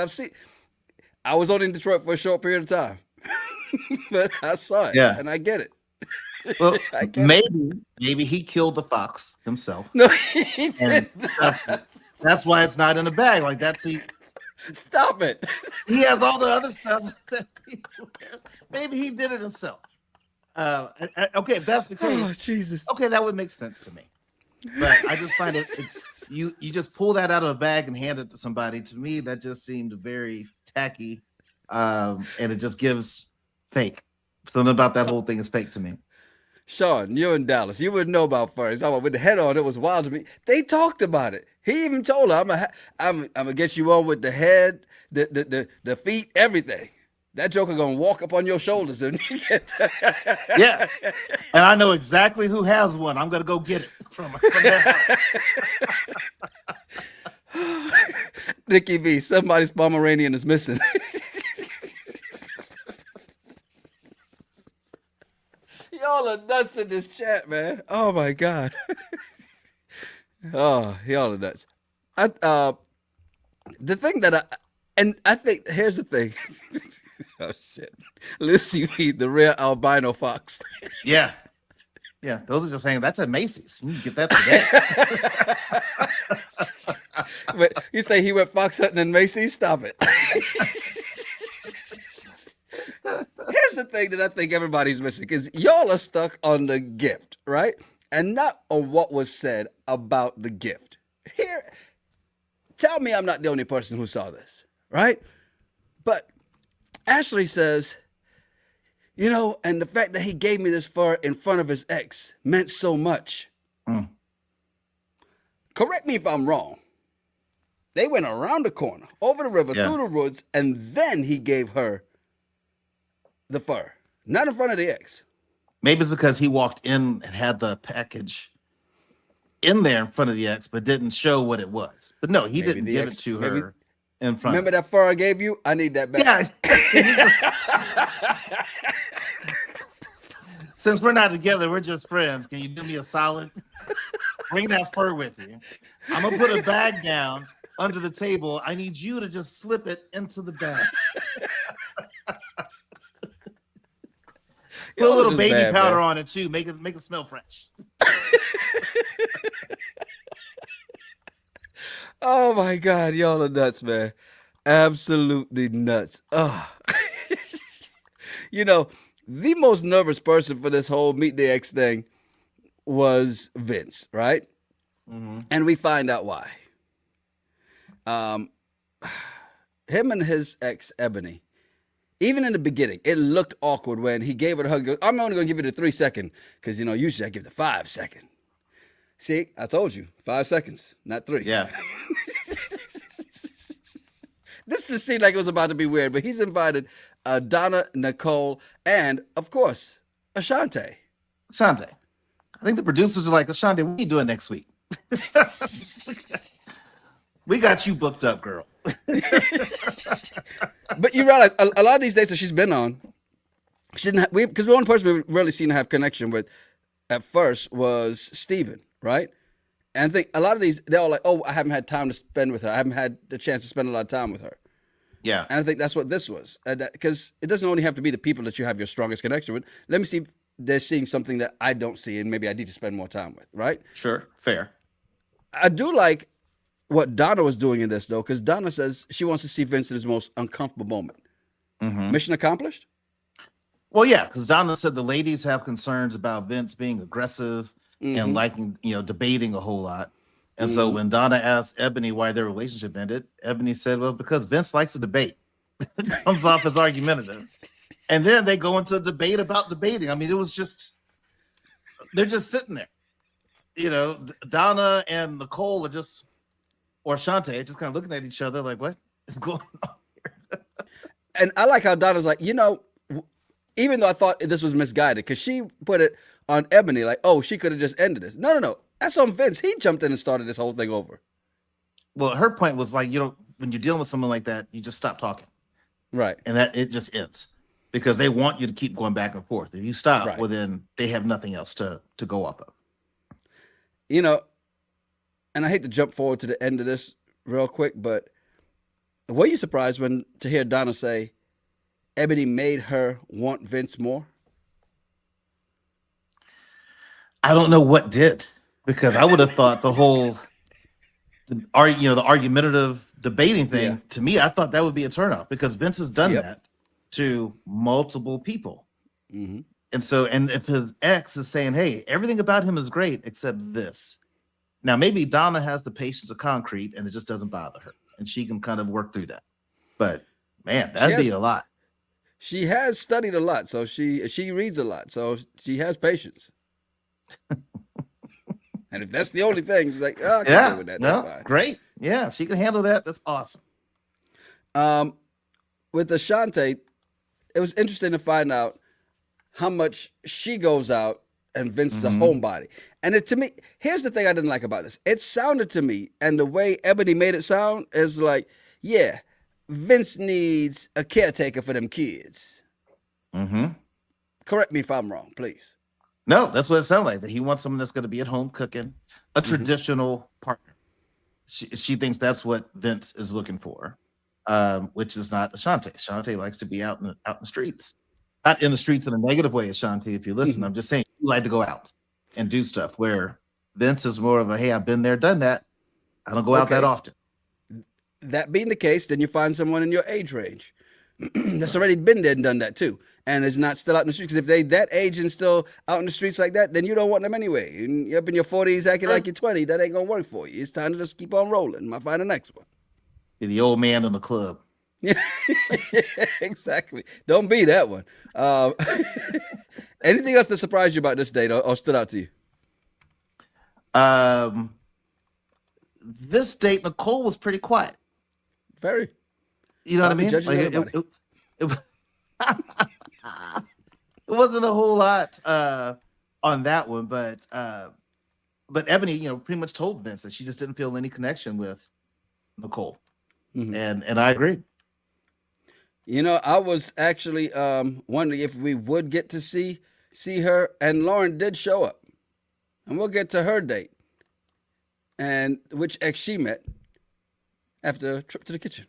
I was only in Detroit for a short period of time, but I saw it, and I get it. Well, maybe he killed the fox himself. No, he did not. That's why it's not in a bag. Like that's Stop it. He has all the other stuff. Maybe he did it himself. Okay, if that's the case, Oh, Jesus. okay, that would make sense to me. But I just find it's you just pull that out of a bag and hand it to somebody. To me, that just seemed very tacky, and it just gives fake. Something about that whole thing is fake to me. Sean, you're in Dallas. You wouldn't know about fur. He's talking with the head on. It was wild to me. They talked about it. He even told her, "I'm gonna get you on with the head, the feet, everything." That joker gonna walk up on your shoulders and Yeah, and I know exactly who has one. I'm gonna go get it from that house. Nikki V, somebody's Pomeranian is missing. Y'all are nuts in this chat, man. Oh my God. Oh, y'all are nuts. The thing that I think here's the thing. Oh shit. Lucy V, the rare albino fox. Yeah. Those are just saying that's at Macy's. You can get that today. But you say he went fox hunting in Macy's? Stop it. Here's the thing that I think everybody's missing is y'all are stuck on the gift, right? And not on what was said about the gift. Here, tell me I'm not the only person who saw this, right? But Ashley says, and the fact that he gave me this fur in front of his ex meant so much. Correct me if I'm wrong. They went around the corner, over the river, through the woods, and then he gave her the fur, not in front of the ex. Maybe it's because he walked in and had the package in there in front of the ex, but didn't show what it was. But no, he didn't give it to her in front. Remember that fur I gave you? I need that back. Yeah. Since we're not together, we're just friends. Can you do me a solid? Bring that fur with you. I'm gonna put a bag down under the table. I need you to just slip it into the bag. Put a little baby powder on it too. Make it smell fresh. Oh my God, y'all are nuts, man. Absolutely nuts. Oh. The most nervous person for this whole meet the ex thing was Vince, right? Mm-hmm. And we find out why. Him and his ex, Ebony, even in the beginning, it looked awkward when he gave her a hug. Goes, I'm only going to give you the 3 second because, usually I give the 5 second. See, I told you, 5 seconds, not 3. Yeah. This just seemed like it was about to be weird, but he's invited Donna, Nicole, and, of course, Ashante. Ashante. I think the producers are like, Ashante, what are you doing next week? We got you booked up, girl. But you realize a lot of these dates that she's been on, she didn't because the only person we really seen to have connection with at first was Steven, right? And I think a lot of these, they're all like, oh, I haven't had time to spend with her. I haven't had the chance to spend a lot of time with her. Yeah. And I think that's what this was. Because it doesn't only have to be the people that you have your strongest connection with. Let me see if they're seeing something that I don't see and maybe I need to spend more time with, right? Sure. Fair. I do like what Donna was doing in this, though, because Donna says she wants to see Vince in his most uncomfortable moment. Mission accomplished? Well, yeah, because Donna said the ladies have concerns about Vince being aggressive and liking, debating a whole lot. And so when Donna asked Ebony why their relationship ended, Ebony said, well, because Vince likes to debate. Comes off as argumentative. And then they go into a debate about debating. I mean, it was just, they're just sitting there. Donna and Nicole are just, or Shantae, just kind of looking at each other like, what is going on here? And I like how Donna's like, even though I thought this was misguided, because she put it on Ebony like, oh, she could have just ended this. No. That's on Vince. He jumped in and started this whole thing over. Well, her point was like, when you're dealing with someone like that, you just stop talking. Right. And that it just ends because they want you to keep going back and forth. If you stop, Right. well, then they have nothing else to go off of. And I hate to jump forward to the end of this real quick, but were you surprised to hear Donna say Ebony made her want Vince more? I don't know what did, because I would have thought the argumentative debating thing, to me, I thought that would be a turnoff because Vince has done that to multiple people. And so, and if his ex is saying, hey, everything about him is great except this. Now, maybe Donna has the patience of concrete and it just doesn't bother her and she can kind of work through that. But man, that'd be a lot. She has studied a lot, so she reads a lot, so she has patience. And if that's the only thing, she's like, oh, I can deal with that. That's fine. Great. Yeah, if she can handle that, that's awesome. With Ashante, it was interesting to find out how much she goes out and Vince is a homebody. And to me, here's the thing I didn't like about this. It sounded to me, and the way Ebony made it sound is like, yeah, Vince needs a caretaker for them kids. Correct me if I'm wrong, please. No, that's what it sounds like. That he wants someone that's going to be at home cooking, a traditional partner. She thinks that's what Vince is looking for, which is not Ashante. Ashante likes to be out in the streets. Not in the streets in a negative way, Ashante, if you listen. I'm just saying you like to go out and do stuff, where Vince is more of a, hey, I've been there, done that. I don't go out that often. That being the case, then you find someone in your age range that's already been there and done that too, and is not still out in the streets. Because if they that age and still out in the streets like that, then you don't want them anyway. And you're up in your 40s acting like you're 20, that ain't gonna work for you. It's time to just keep on rolling. Might find the next one. You're the old man in the club. Yeah, exactly. Don't be that one. Anything else that surprised you about this date or stood out to you? This date, Nicole was pretty quiet. Very. You know what I mean? Like it wasn't a whole lot on that one, but Ebony, pretty much told Vince that she just didn't feel any connection with Nicole, and I agree. I was actually wondering if we would get to see her, and Lauren did show up, and we'll get to her date and which ex she met after a trip to the kitchen.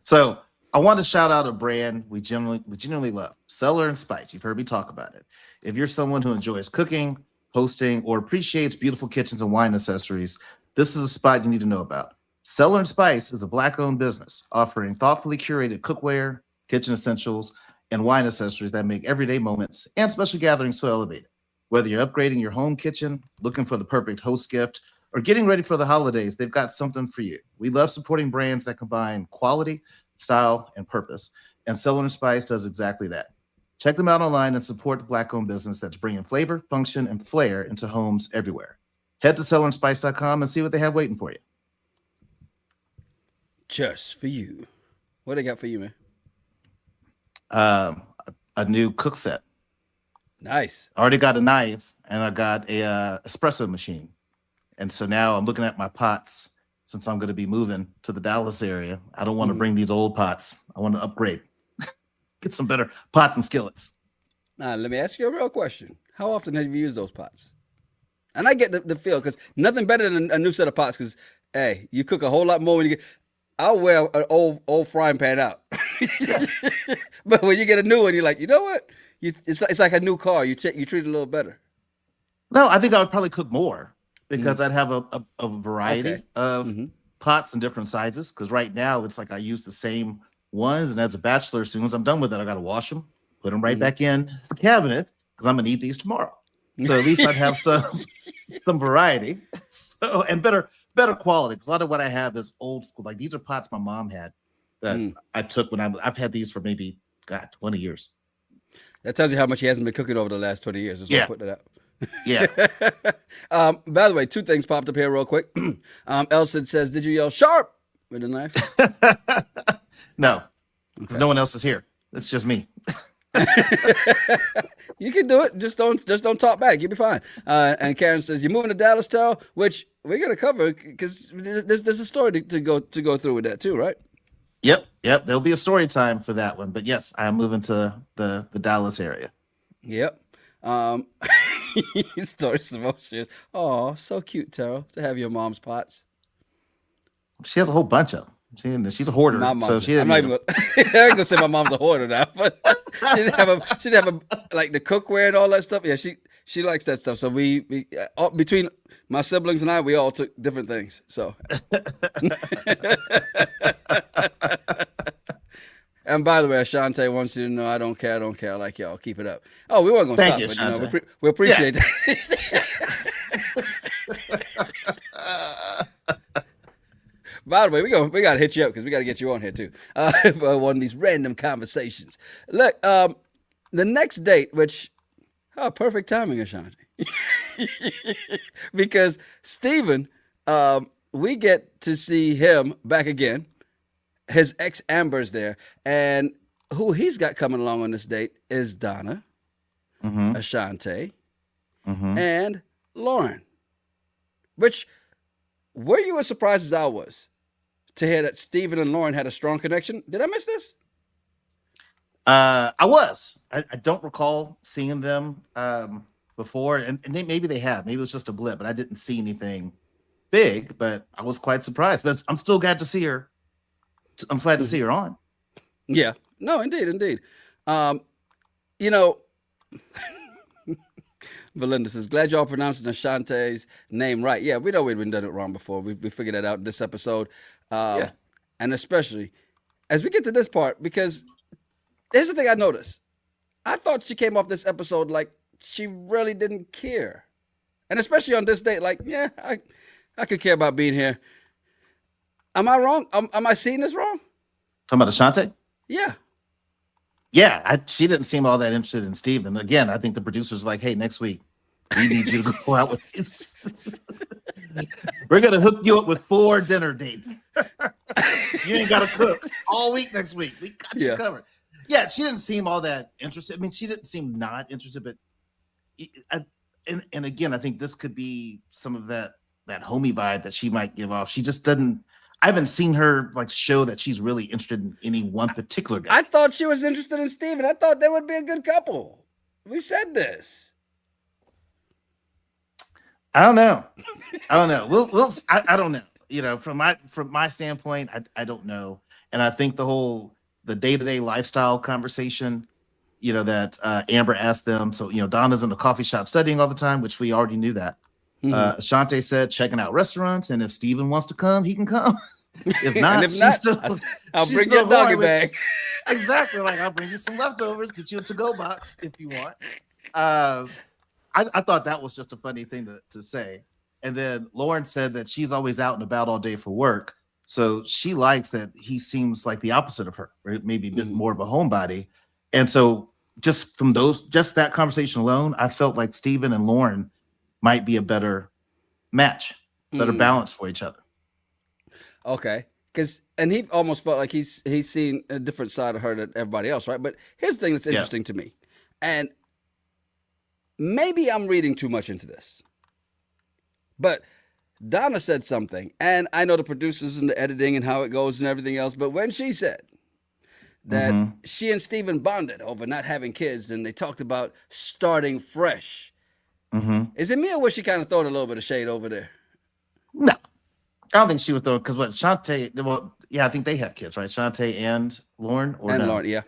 So I want to shout out a brand we generally love, Cellar and Spice. You've heard me talk about it. If you're someone who enjoys cooking, hosting, or appreciates beautiful kitchens and wine accessories, this is a spot you need to know about. Cellar and Spice is a Black-owned business offering thoughtfully curated cookware, kitchen essentials, and wine accessories that make everyday moments and special gatherings feel elevated. Whether you're upgrading your home kitchen, looking for the perfect host gift, or getting ready for the holidays, they've got something for you. We love supporting brands that combine quality, style, and purpose, and Cellar and Spice does exactly that. Check them out online and support the Black-owned business that's bringing flavor, function, and flair into homes everywhere. Head to cellarandspice.com and see what they have waiting for you. Just for you. What they got for you, man? A new cook set. Nice. I already got a knife, and I got a espresso machine. And so now I'm looking at my pots since I'm going to be moving to the Dallas area. I don't want to bring these old pots. I want to upgrade, get some better pots and skillets. Now, let me ask you a real question. How often have you used those pots? And I get the feel, because nothing better than a new set of pots, because, hey, you cook a whole lot more when you get, I'll wear an old frying pan out. But when you get a new one, you're like, you know what? It's like a new car. You treat it a little better. No, I think I would probably cook more because I'd have a variety Okay. of pots and different sizes. Because right now it's like I use the same ones, and as a bachelor, as soon as I'm done with it, I got to wash them, put them right back in the cabinet because I'm gonna need these tomorrow. So at least I'd have some variety. So and better quality. Because a lot of what I have is old school. Like these are pots my mom had that I took when I've had these for maybe 20 years. That tells you how much he hasn't been cooking over the last 20 years. Just putting it out. Yeah. By the way, two things popped up here real quick. Elson says, "Did you yell sharp with the knife?" No, because no one else is here. It's just me. You can do it. Just don't talk back. You'll be fine. And Karen says, "You're moving to Dallas, Tell," which we're gonna cover because there's a story to go through with that too, right? Yep. There'll be a story time for that one. But yes, I'm moving to the Dallas area. Yep. Stories of emotions. Oh, so cute, Taro, to have your mom's pots. She has a whole bunch of them. She's a hoarder. My mom, So she I'm not even gonna, I ain't gonna say my mom's a hoarder now, but she didn't have a like the cookware and all that stuff. Yeah, she likes that stuff. So we between my siblings and I, we all took different things. So. And by the way, Ashante wants you to know I don't care. I like y'all. Keep it up. Oh, we weren't going to stop, Thank you, but we appreciate that. By the way, we got to hit you up because we got to get you on here too. For one of these random conversations. Look, the next date, which perfect timing, Ashanti, because Steven, we get to see him back again. His ex Amber's there, and who he's got coming along on this date is Donna, Ashante, and Lauren. Which, were you as surprised as I was to hear that Steven and Lauren had a strong connection? Did I miss this? I was. I don't recall seeing them before, and maybe they have. Maybe it was just a blip, but I didn't see anything big. But I was quite surprised. But I'm still glad to see her. I'm glad to see her on. Yeah. No, indeed. You know, Belinda says, "Glad y'all pronouncing Ashante's name right." Yeah, we know we've been done it wrong before. We figured that out in this episode. And especially as we get to this part, because here's the thing I noticed. I thought she came off this episode like she really didn't care. And especially on this date, like, yeah, I could care about being here. Am I wrong? Am I seeing this wrong? Talking about Ashante? Yeah. Yeah, she didn't seem all that interested in Steven. Again, I think the producer's like, hey, next week, we need you to go out with this. We're going to hook you up with 4 dinner dates. You ain't got to cook all week next week. We got you covered. Yeah, she didn't seem all that interested. I mean, she didn't seem not interested, but and again, I think this could be some of that homie vibe that she might give off. She just doesn't. I haven't seen her like show that she's really interested in any one particular guy. I thought she was interested in Steven. I thought they would be a good couple. We said this. I don't know. I don't know. You know, from my standpoint, I don't know. And I think the day-to-day lifestyle conversation, you know, that Amber asked them. So, you know, Donna's in the coffee shop studying all the time, which we already knew that. Ashante said checking out restaurants, and if Steven wants to come, he can come. If not, I'll bring you a doggy bag. Exactly. Like, I'll bring you some leftovers, get you a to-go box if you want. I thought that was just a funny thing to say. And then Lauren said that she's always out and about all day for work. So she likes that he seems like the opposite of her, right? Maybe a bit more of a homebody. And so just from that conversation alone, I felt like Steven and Lauren might be a better match, better balance for each other. Okay. And he almost felt like he's seen a different side of her than everybody else, right? But here's the thing that's interesting to me. And maybe I'm reading too much into this. But Donna said something, and I know the producers and the editing and how it goes and everything else, but when she said that she and Steven bonded over not having kids and they talked about starting fresh, is it me or was she kind of throwing a little bit of shade over there? No, I don't think she was throwing, because what Ashante, well, yeah, I think they have kids, right? Shantae and Lauren, or And no? Lauren, yeah.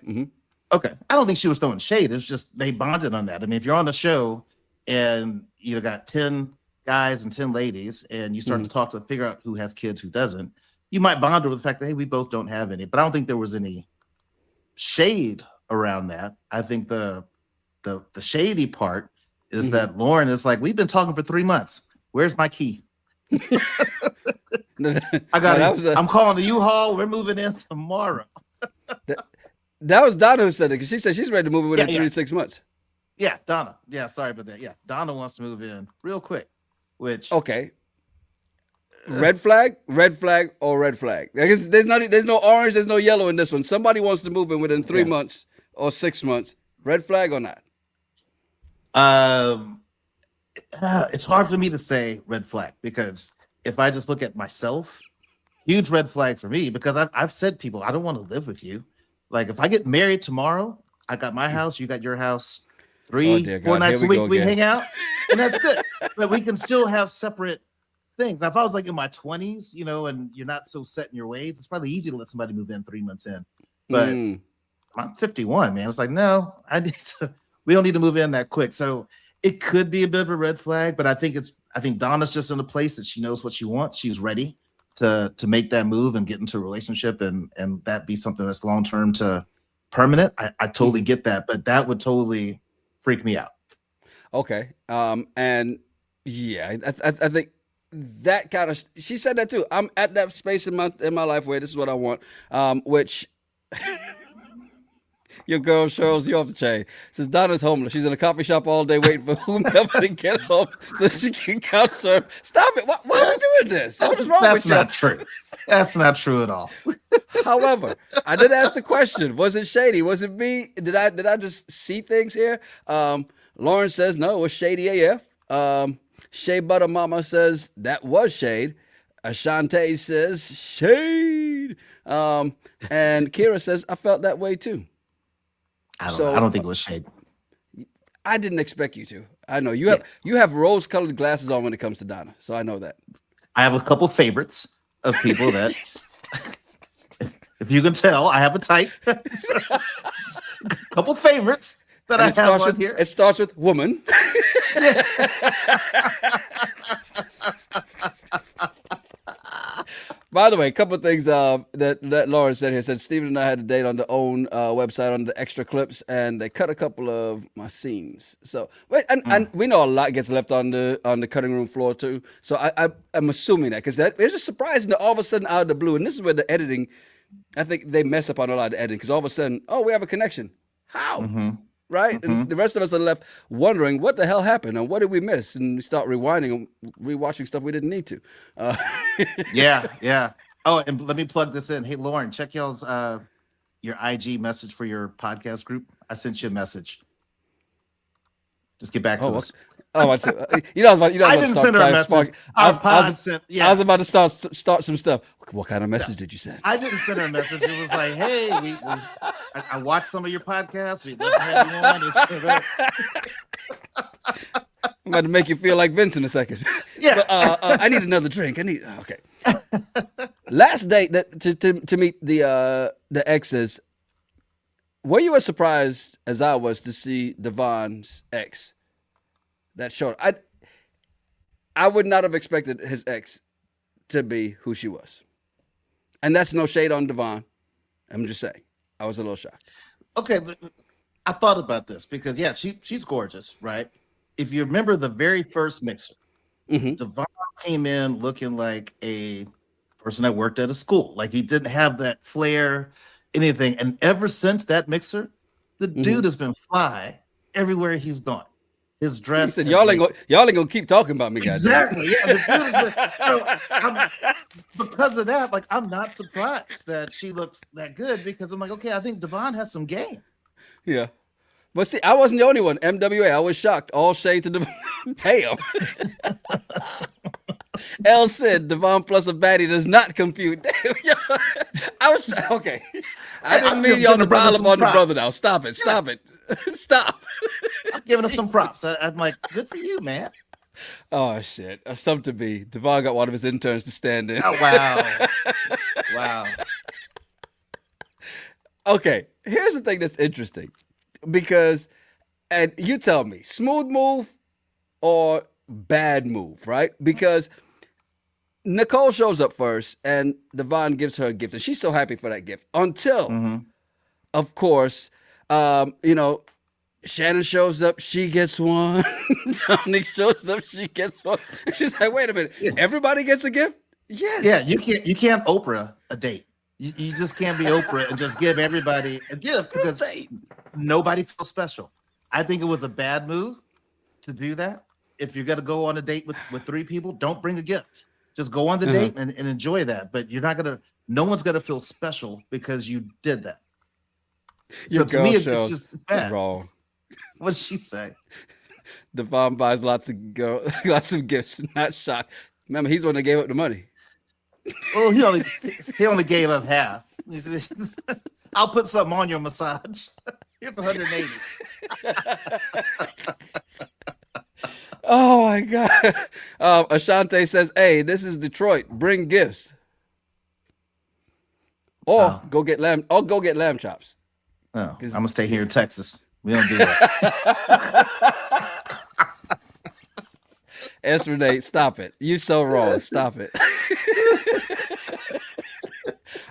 Okay. I don't think she was throwing shade. It's just they bonded on that. I mean, if you're on the show and you got 10 guys and 10 ladies, and you start to talk to figure out who has kids, who doesn't, you might bond over the fact that, hey, we both don't have any. But I don't think there was any shade around that. I think the shady part is that Lauren is like, we've been talking for 3 months. Where's my key? I got it. I'm calling the U-Haul. We're moving in tomorrow. That was Donna who said it, because she said she's ready to move in within 3 to 6 months. Yeah, Donna. Yeah, sorry about that. Yeah, Donna wants to move in real quick. Which okay, red flag, or red flag. I guess there's no orange, there's no yellow in this one. Somebody wants to move in within 3 months or 6 months. Red flag or not? It's hard for me to say red flag, because if I just look at myself, huge red flag for me, because I've said to people, I don't want to live with you. Like, if I get married tomorrow, I got my house, you got your house. 3-4 nights a week we hang out, and that's good. But we can still have separate things. Now, if I was like in my 20s, and you're not so set in your ways, it's probably easy to let somebody move in 3 months in. But I'm 51, man. It's like, no, we don't need to move in that quick. So it could be a bit of a red flag, but I think Donna's just in a place that she knows what she wants. She's ready to make that move and get into a relationship, and that be something that's long-term to permanent. I totally get that, but that would totally freak me out. Okay. And yeah, I think that kind of, she said that too. I'm at that space in my life where this is what I want, which your girl shows you off the chain. Says Donna's homeless. She's in a coffee shop all day waiting for whomever to get home so she can couch surf. Stop it. Why are we doing this? What is wrong with you? That's not true. That's not true at all. However, I did ask the question, was it shady? Was it me? Did I just see things here? Lauren says no, it was shady AF. Shea Butter Mama says that was shade. Ashante says shade. And Kira says I felt that way too. I don't think it was shade. I didn't expect you to. I know you have rose-colored glasses on when it comes to Donna, so I know that. I have a couple favorites of people that, if you can tell, I have a type. A couple favorites that I have on here. It starts with woman. By the way, a couple of things that Lauren said here. Said Steven and I had a date on the OWN website on the extra clips, and they cut a couple of my scenes. So wait, and we know a lot gets left on the cutting room floor too. So I'm assuming that, because it's just surprising that all of a sudden out of the blue, and this is where the editing, I think they mess up on a lot of the editing, because all of a sudden, oh, we have a connection. How? Right? And the rest of us are left wondering what the hell happened and what did we miss? And we start rewinding and rewatching stuff we didn't need to. Yeah. Oh, and let me plug this in. Hey, Lauren, check y'all's your IG message for your podcast group. I sent you a message. Just get back to us. Oh, I see. I didn't send her a message. I was about to start some stuff. What kind of message did you send? I didn't send her a message. It was like, hey, I watched some of your podcasts. We'd love to have you on. I'm about to make you feel like Vince in a second. Yeah. But, I need another drink. Okay. Last date to meet the exes. Were you as surprised as I was to see Devon's ex? That showed. I would not have expected his ex to be who she was. And that's no shade on Devon. I'm just saying. I was a little shocked. Okay, I thought about this because, yeah, she's gorgeous, right? If you remember the very first mixer, Devon came in looking like a person that worked at a school. Like, he didn't have that flair, anything. And ever since that mixer, the dude has been fly everywhere he's gone. His dress. He said, y'all ain't gonna keep talking about me, guys. Exactly. Yeah. Because of that, like, I'm not surprised that she looks that good, because I'm like, okay, I think Devon has some game. Yeah. But see, I wasn't the only one. MWA, I was shocked. All shade to Devon. Damn. L said Devon plus a baddie does not compute. I was okay. I didn't mean y'all to pile up on the brother now. Stop it. Stop it. Stop. I'm giving him some props. I'm like, good for you, man. Oh shit. Something to be. Devon got one of his interns to stand in. Oh wow. Wow. Okay, here's the thing that's interesting because, and you tell me, smooth move or bad move, right? Because Nicole shows up first and Devon gives her a gift, and she's so happy for that gift until, of course, you know, Shannon shows up, she gets one. Dominic shows up, she gets one. She's like, wait a minute, everybody gets a gift? Yes. Yeah, you can't Oprah a date. You just can't be Oprah and just give everybody a gift because nobody feels special. I think it was a bad move to do that. If you're gonna go on a date with 3 people, don't bring a gift. Just go on the date and enjoy that. But no one's gonna feel special because you did that. Your So to girl me, shows it's bad. wrong. What'd she say? Devon buys lots of gifts, not shocked. Remember, he's the one that gave up the money. Well, he only gave up half. He said, I'll put something on your massage. Here's 180. Oh my God. Ashante says, hey, this is Detroit. Bring gifts. Or go get lamb chops. Oh, I'm gonna stay here in Texas. We don't do that. S. Renee, stop it. You're so wrong. Stop it.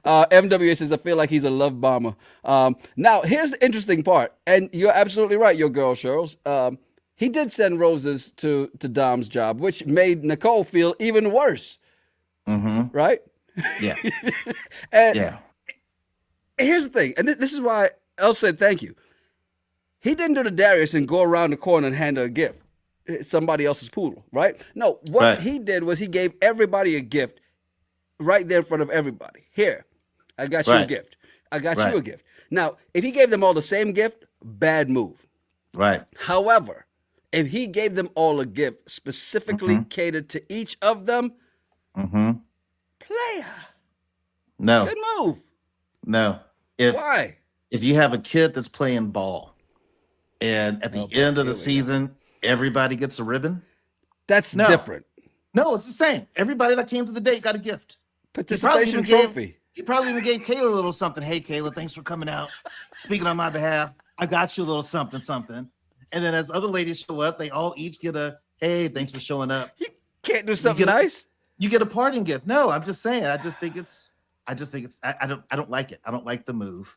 MWA says, I feel like he's a love bomber. Now, here's the interesting part. And you're absolutely right, your girl, Cheryl. He did send roses to Dom's job, which made Nicole feel even worse. Right? Yeah. And yeah. here's the thing. And this is why Elle said thank you. He didn't do the Darius and go around the corner and hand her a gift. Somebody else's poodle, right? No, what he did was he gave everybody a gift right there in front of everybody. Here, I got you a gift. I got you a gift. Now, if he gave them all the same gift, bad move. Right. However, if he gave them all a gift specifically catered to each of them, player. No. Good move. No. Why? If you have a kid that's playing ball and at the end of the season, everybody gets a ribbon. That's different. No, it's the same. Everybody that came to the date got a gift. Participation trophy. He probably even gave Kayla a little something. Hey, Kayla, thanks for coming out. Speaking on my behalf, I got you a little something. And then as other ladies show up, they all each get a, hey, thanks for showing up. You can't do something nice. You get a parting gift. No, I'm just saying. I don't like it. I don't like the move.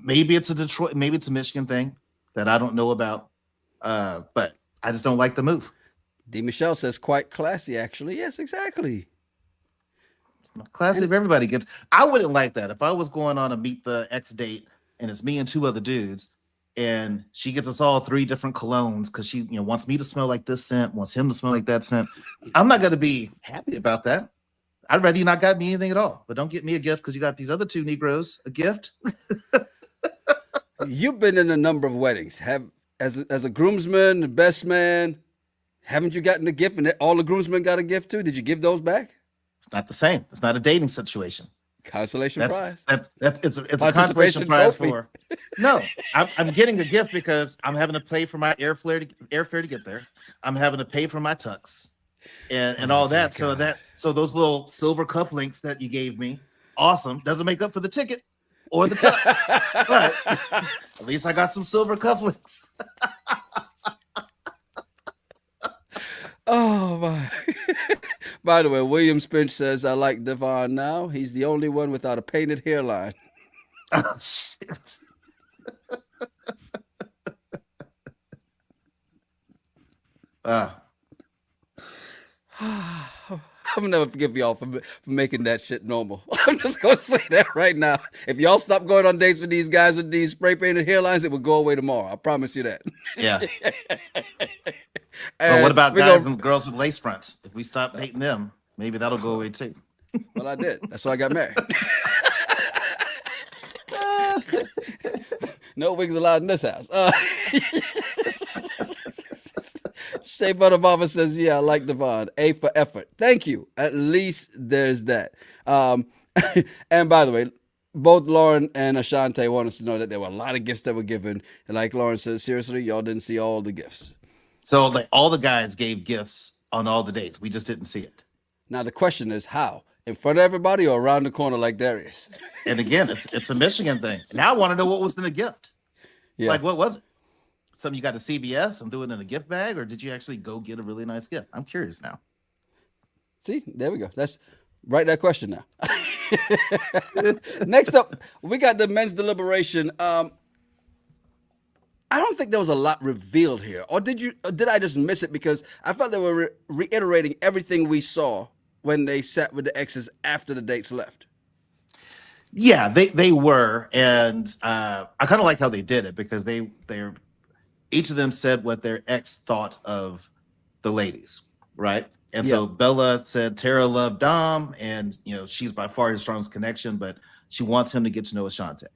Maybe it's a Detroit, maybe it's a Michigan thing that I don't know about. But I just don't like the move. D. Michelle says quite classy, actually. Yes, exactly. It's not classy if everybody gets. I wouldn't like that if I was going on a meet the ex date and it's me and 2 other dudes, and she gets us all 3 different colognes because she wants me to smell like this scent, wants him to smell like that scent. I'm not gonna be happy about that. I'd rather you not got me anything at all, but don't get me a gift because you got these other 2 Negroes a gift. You've been in a number of weddings. As a groomsman, the best man, haven't you gotten a gift and all the groomsmen got a gift too? Did you give those back? It's not the same. It's not a dating situation. Consolation prize. It's a consolation prize for. No, I'm getting a gift because I'm having to pay for my airfare to get there. I'm having to pay for my tux and all that. So those little silver cufflinks that you gave me, awesome. Doesn't make up for the ticket or the tux, but at least I got some silver cufflinks. Oh my! By the way, William Spinch says I like Devon now. He's the only one without a painted hairline. Oh shit! I'll never forgive y'all for making that shit normal. I'm just gonna say that right now. If y'all stop going on dates with these guys with these spray painted hairlines, it will go away tomorrow. I promise you that. Yeah. Well, what about guys and girls with lace fronts? If we stop dating them, maybe that'll go away too. Well, I did. That's why I got married. No wigs allowed in this house. Shea Butter Mama says, yeah, I like Devon. A for effort. Thank you. At least there's that. And by the way, both Lauren and Ashante want us to know that there were a lot of gifts that were given. And like Lauren says, seriously, y'all didn't see all the gifts. So like all the guys gave gifts on all the dates. We just didn't see it. Now the question is how? In front of everybody or around the corner like Darius? And again, it's a Michigan thing. Now I want to know what was in the gift. Yeah. Like, what was it? Something you got to CVS and do it in a gift bag, or did you actually go get a really nice gift? I'm curious now. See, there we go. That's write that question now. Next up, we got the men's deliberation. I don't think there was a lot revealed here, or did I just miss it? Because I felt they were reiterating everything we saw when they sat with the exes after the dates left. Yeah, they were, and I kind of like how they did it because they're each of them said what their ex thought of the ladies, right? And so Bella said Tara loved Dom, and she's by far his strongest connection, but she wants him to get to know Ashante.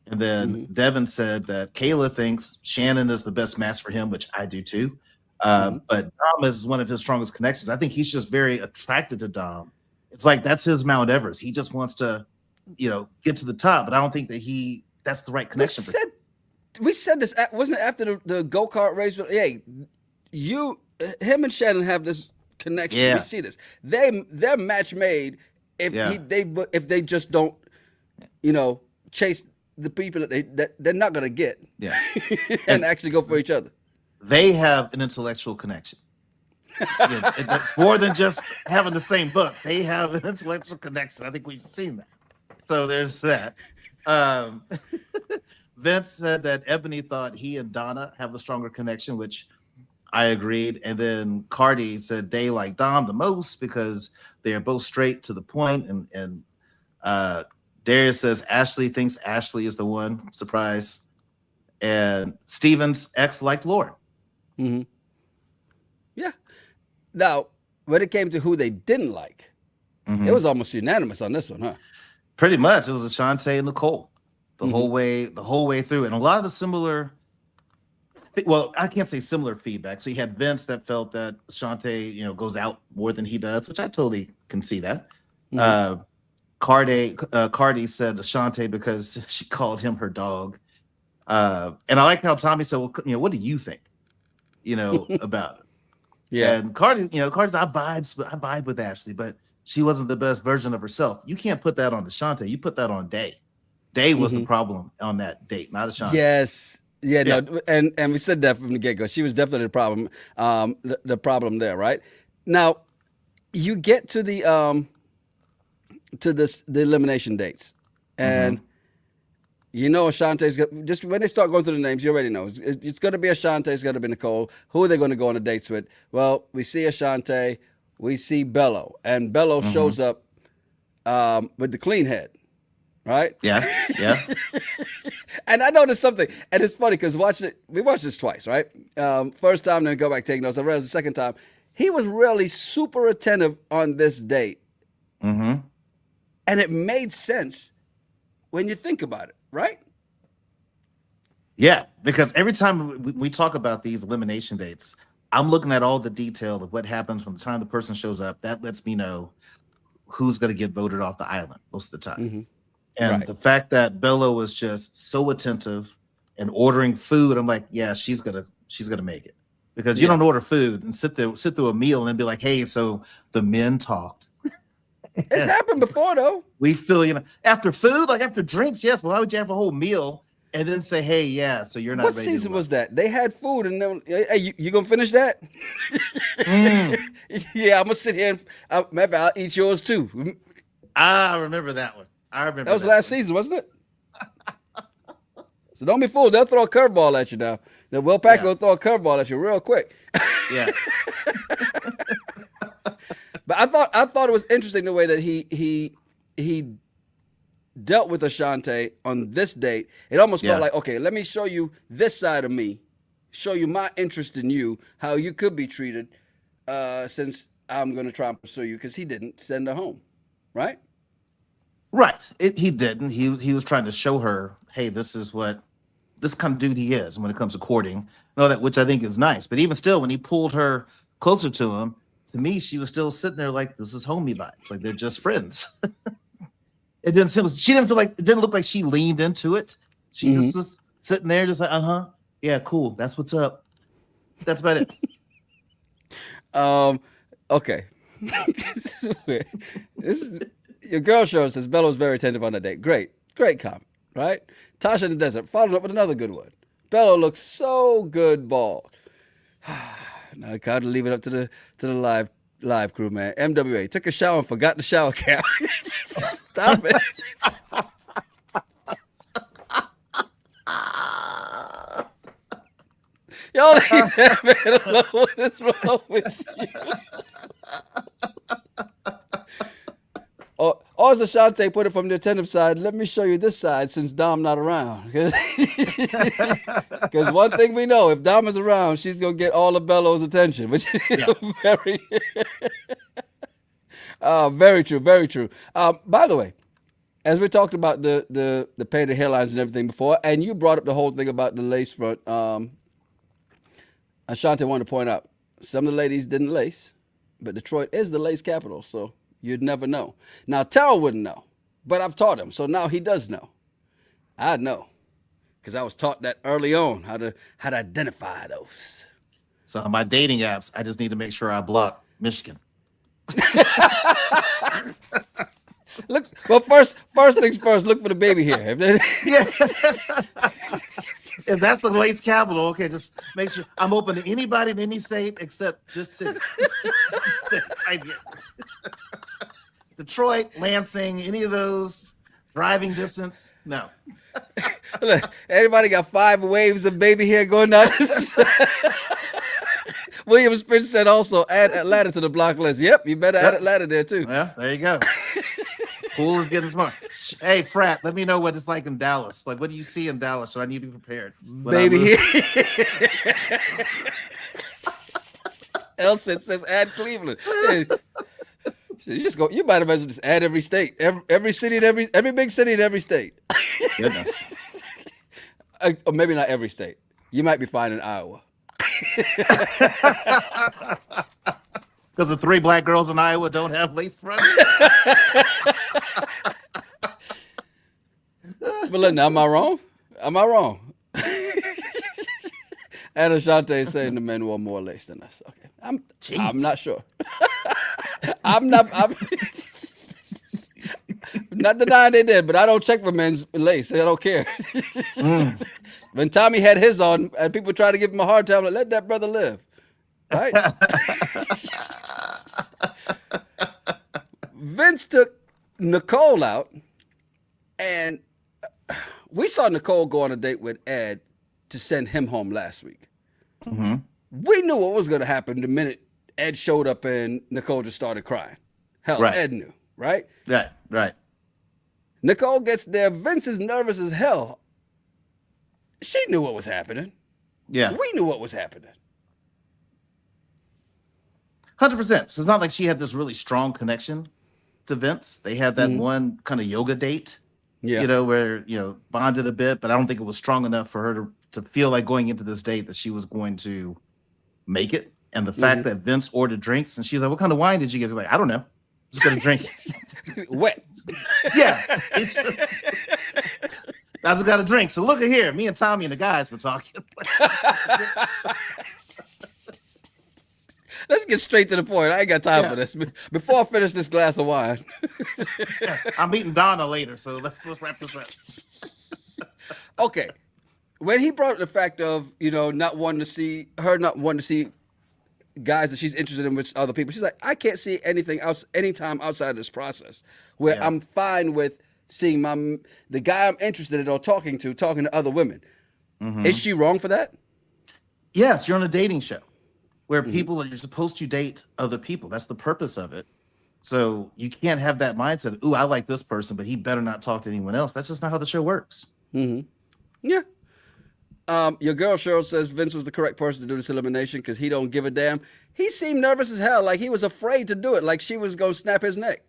And then Devin said that Kayla thinks Shannon is the best match for him, which I do too. But Dom is one of his strongest connections. I think he's just very attracted to Dom. It's like that's his Mount Everest. He just wants to, get to the top. But I don't think that that's the right connection. We said this, wasn't it after the go-kart race? Hey, him and Shannon have this connection. Yeah. We see this. They're match made if they just don't, chase the people that they're not gonna get. Yeah. and actually go for each other. They have an intellectual connection. It's more than just having the same book. They have an intellectual connection. I think we've seen that. So there's that. Vince said that Ebony thought he and Donna have a stronger connection, which I agreed. And then Cardi said they like Dom the most because they are both straight to the point. And Darius says Ashley thinks Ashley is the one. Surprise. And Steven's ex liked Lauren. Mm-hmm. Yeah. Now, when it came to who they didn't like, it was almost unanimous on this one, huh? Pretty much. It was Ashante and Nicole the whole way through. And a lot of the similar, well, I can't say similar feedback. So you had Vince that felt that Ashante, goes out more than he does, which I totally can see that. Cardi said Ashante because she called him her dog. And I like how Tommy said, well, what do you think, about it? Yeah. And Cardi's, I vibe with Ashley, but she wasn't the best version of herself. You can't put that on Ashante. You put that on Day. Day was the problem on that date, not Ashante. Yes. Yeah. No. And we said that from the get-go. She was definitely the problem. The problem there, right? Now, you get to the elimination dates, and Ashante's just when they start going through the names, you already know it's going to be Ashante, it's going to be Nicole. Who are they going to go on the dates with? Well, we see Ashante, we see Bello, and Bello shows up with the clean head, right? Yeah. And I noticed something, and it's funny because we watched this twice, right? First time, then go back taking notes. I realized the second time he was really super attentive on this date, and it made sense when you think about it. Right? Yeah, because every time we talk about these elimination dates, I'm looking at all the detail of what happens from the time the person shows up. That lets me know who's going to get voted off the island most of the time. And the fact that Bello was just so attentive and ordering food, I'm like, yeah, she's gonna make it. Because you don't order food and sit through a meal and be like, hey, so the men talked. It's happened before, though. We feel, after food, like after drinks, yes. Well, why would you have a whole meal and then say, hey, yeah, so you're not What ready season was that? They had food and then, hey, you going to finish that? Yeah, I'm going to sit here and maybe I'll eat yours too. I remember that one. That was last season, wasn't it? So don't be fooled. They'll throw a curveball at you now. The Will Packer will throw a curveball at you real quick. Yeah. But I thought it was interesting the way that he dealt with Ashante on this date. It almost felt like, okay, let me show you this side of me, show you my interest in you, how you could be treated, since I'm going to try and pursue you, because he didn't send her home, right? Right. He didn't. He was trying to show her, hey, this kind of dude he is when it comes to courting and all that, which I think is nice. But even still, when he pulled her closer to him, to me, she was still sitting there like, this is homie vibes. Like, they're just friends. It didn't look like she leaned into it. She just was sitting there just like, yeah, cool. That's what's up. That's about it. Okay. This is weird. This is your girl show says Bello's very attentive on the date. Great comment, right? Tasha in the desert followed up with another good one. Bello looks so good bald. Now I gotta leave it up to the live crew, man. MWA took a shower and forgot the shower cap. Stop it. Y'all leave that man alone. What is wrong with you? Or as Ashante put it from the attentive side, let me show you this side since Dom not around. Because one thing we know, if Dom is around, she's going to get all of Bello's attention, which is very, very true, very true. By the way, as we talked about the painted hairlines and everything before, and you brought up the whole thing about the lace front, Ashante wanted to point out, some of the ladies didn't lace, but Detroit is the lace capital, so you'd never know. Now, Terrell wouldn't know, but I've taught him, so now he does know. I know, because I was taught that early on, how to identify those. So on my dating apps, I just need to make sure I block Michigan. Well, first things first, look for the baby hair. If that's the lace capital, okay, just make sure I'm open to anybody in any state except this city. Right here. Detroit, Lansing, any of those, driving distance, no. Look, anybody got 5 waves of baby hair going down? William Spence said also add Atlanta to the block list. Yep, you better add Atlanta there too. Yeah, there you go. Pool is getting smart. Hey, Frat, let me know what it's like in Dallas. Like, what do you see in Dallas? So I need to be prepared. Baby hair. Elson says add Cleveland. Hey, you might have as well just add every state, every city, and every big city in every state. Goodness. Or maybe not every state. You might be fine in Iowa. Because the 3 black girls in Iowa don't have lace fronts. But look, am I wrong? Am I wrong? And Ashante is saying the men wore more lace than us. Okay, I'm not sure. I'm not denying they did, but I don't check for men's lace. I don't care. When Tommy had his on, and people try to give him a hard time, like, let that brother live. Right? Vince took Nicole out, and we saw Nicole go on a date with Ed to send him home last week. Mm-hmm. We knew what was going to happen the minute Ed showed up and Nicole just started crying. Hell, right. Ed knew, right? Right. Nicole gets there. Vince is nervous as hell. She knew what was happening. Yeah. We knew what was happening. 100%. So it's not like she had this really strong connection to Vince. They had that one kind of yoga date, where, bonded a bit, but I don't think it was strong enough for her to feel like going into this date that she was going to make it. And the fact that Vince ordered drinks and she's like, what kind of wine did you get? Like, I don't know. Just going to drink it. Wet. Yeah. It's just, I just got a drink. So look at here. Me and Tommy and the guys were talking. Let's get straight to the point. I ain't got time for this. Before I finish this glass of wine. I'm meeting Donna later, so let's wrap this up. Okay. When he brought up the fact of, not wanting to see guys that she's interested in with other people, she's like, I can't see anything else anytime outside of this process where I'm fine with seeing the guy I'm interested in or talking to other women. Mm-hmm. Is she wrong for that? Yes, you're on a dating show where you're supposed to date other people. That's the purpose of it. So you can't have that mindset, ooh, I like this person, but he better not talk to anyone else. That's just not how the show works. Mm-hmm. Yeah. Your girl Cheryl says Vince was the correct person to do this elimination because he don't give a damn. He seemed nervous as hell, like he was afraid to do it, like she was going to snap his neck.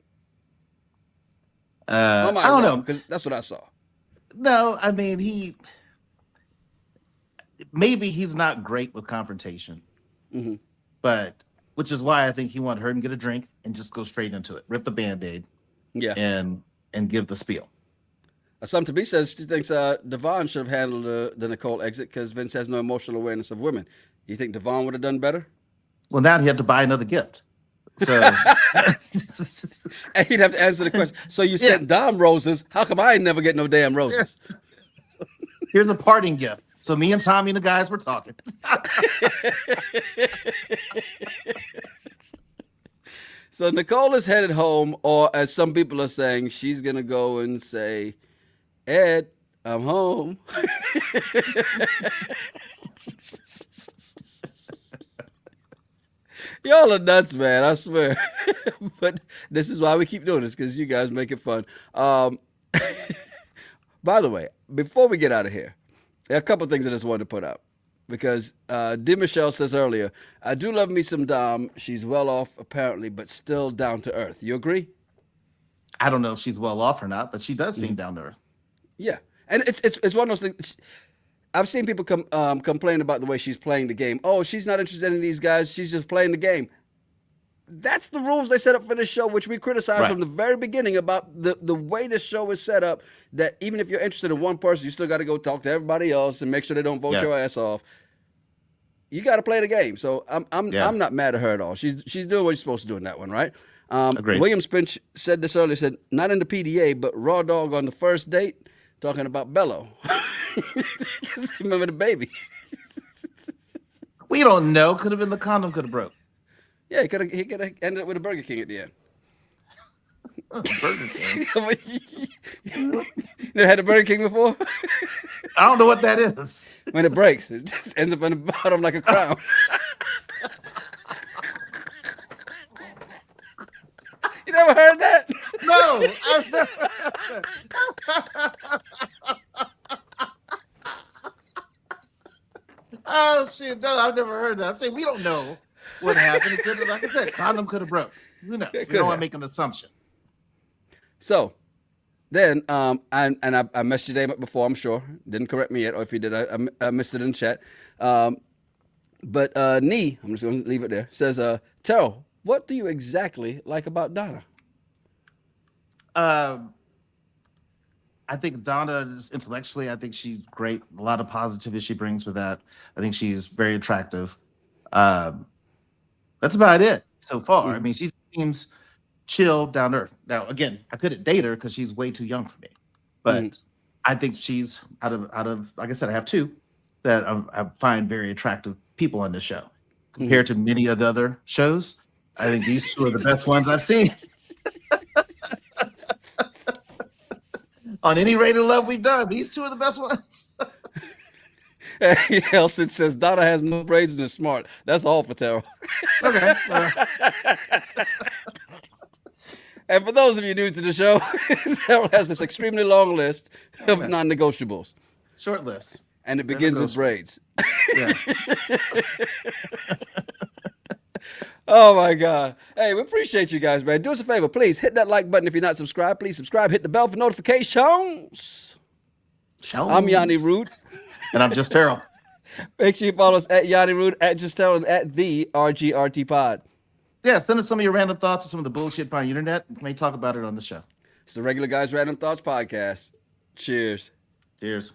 I don't know, because that's what I saw. No, I mean, maybe he's not great with confrontation, but which is why I think he wanted her to get a drink and just go straight into it, rip the Band-Aid, and give the spiel. Something to be says she thinks Devon should have handled the Nicole exit because Vince has no emotional awareness of women. You think Devon would have done better? Well, now he had to buy another gift. So And he'd have to answer the question. So you sent Dom roses. How come I ain't never get no damn roses? here's a parting gift. So me and Tommy and the guys were talking. So Nicole is headed home, or as some people are saying, she's gonna go and say, Ed, I'm home. Y'all are nuts, man. I swear. But this is why we keep doing this, because you guys make it fun. By the way, before we get out of here, there are a couple of things I just wanted to put out. Because Dear Michelle says earlier, I do love me some Dom. She's well off, apparently, but still down to earth. You agree? I don't know if she's well off or not, but she does seem down to earth. Yeah. And it's one of those things. I've seen people complain about the way she's playing the game. Oh, she's not interested in these guys. She's just playing the game. That's the rules they set up for this show, which we criticized from the very beginning about the way this show is set up, that even if you're interested in one person, you still got to go talk to everybody else and make sure they don't vote your ass off. You got to play the game. So I'm not mad at her at all. She's doing what she's supposed to do in that one, right? Agreed. William Spinch said this earlier, said, not in the PDA, but Raw Dog on the first date, talking about Bello. Remember the baby. We don't know. Could have been the condom could have broke. Yeah, he could have ended up with a Burger King at the end. Burger King. You never had a Burger King before? I don't know what that is. When it breaks, it just ends up on the bottom like a crown. You never heard that? No, I've never heard that. Oh shit! No, I've never heard that. I'm saying we don't know what happened. It could have, like I said, condom could have broke. Who knows? We don't want to make an assumption. So then, I messed your name up before, I'm sure. Didn't correct me yet, or if you did, I missed it in chat. But Nee, I'm just going to leave it there, says, Terrell, what do you exactly like about Donna? I think Donna, just intellectually, I think she's great. A lot of positivity she brings with that. I think she's very attractive. That's about it so far. I mean, she seems chill, down to earth. Now, again, I couldn't date her because she's way too young for me. But I think she's out of, like I said, I have two that I find very attractive people on this show. Compared to many of the other shows, I think these two are the best ones I've seen. On any rated love we've done, these two are the best ones. Elson says Donna has no braids and is smart. That's all for Terrell. Okay. And for those of you new to the show, Terrell has this extremely long list of non-negotiables. Short list. And it begins with braids. Yeah. Oh my God. Hey, we appreciate you guys, man. Do us a favor, please hit that like button if you're not subscribed. Please subscribe, hit the bell for notifications. I'm Yanni Rude. And I'm just Terrell. Make sure you follow us at Yanni Rude, at Just Terrell, and at the RGRT Pod. Yeah, send us some of your random thoughts or some of the bullshit on the internet. We may talk about it on the show. It's the Regular Guys Random Thoughts Podcast. Cheers. Cheers.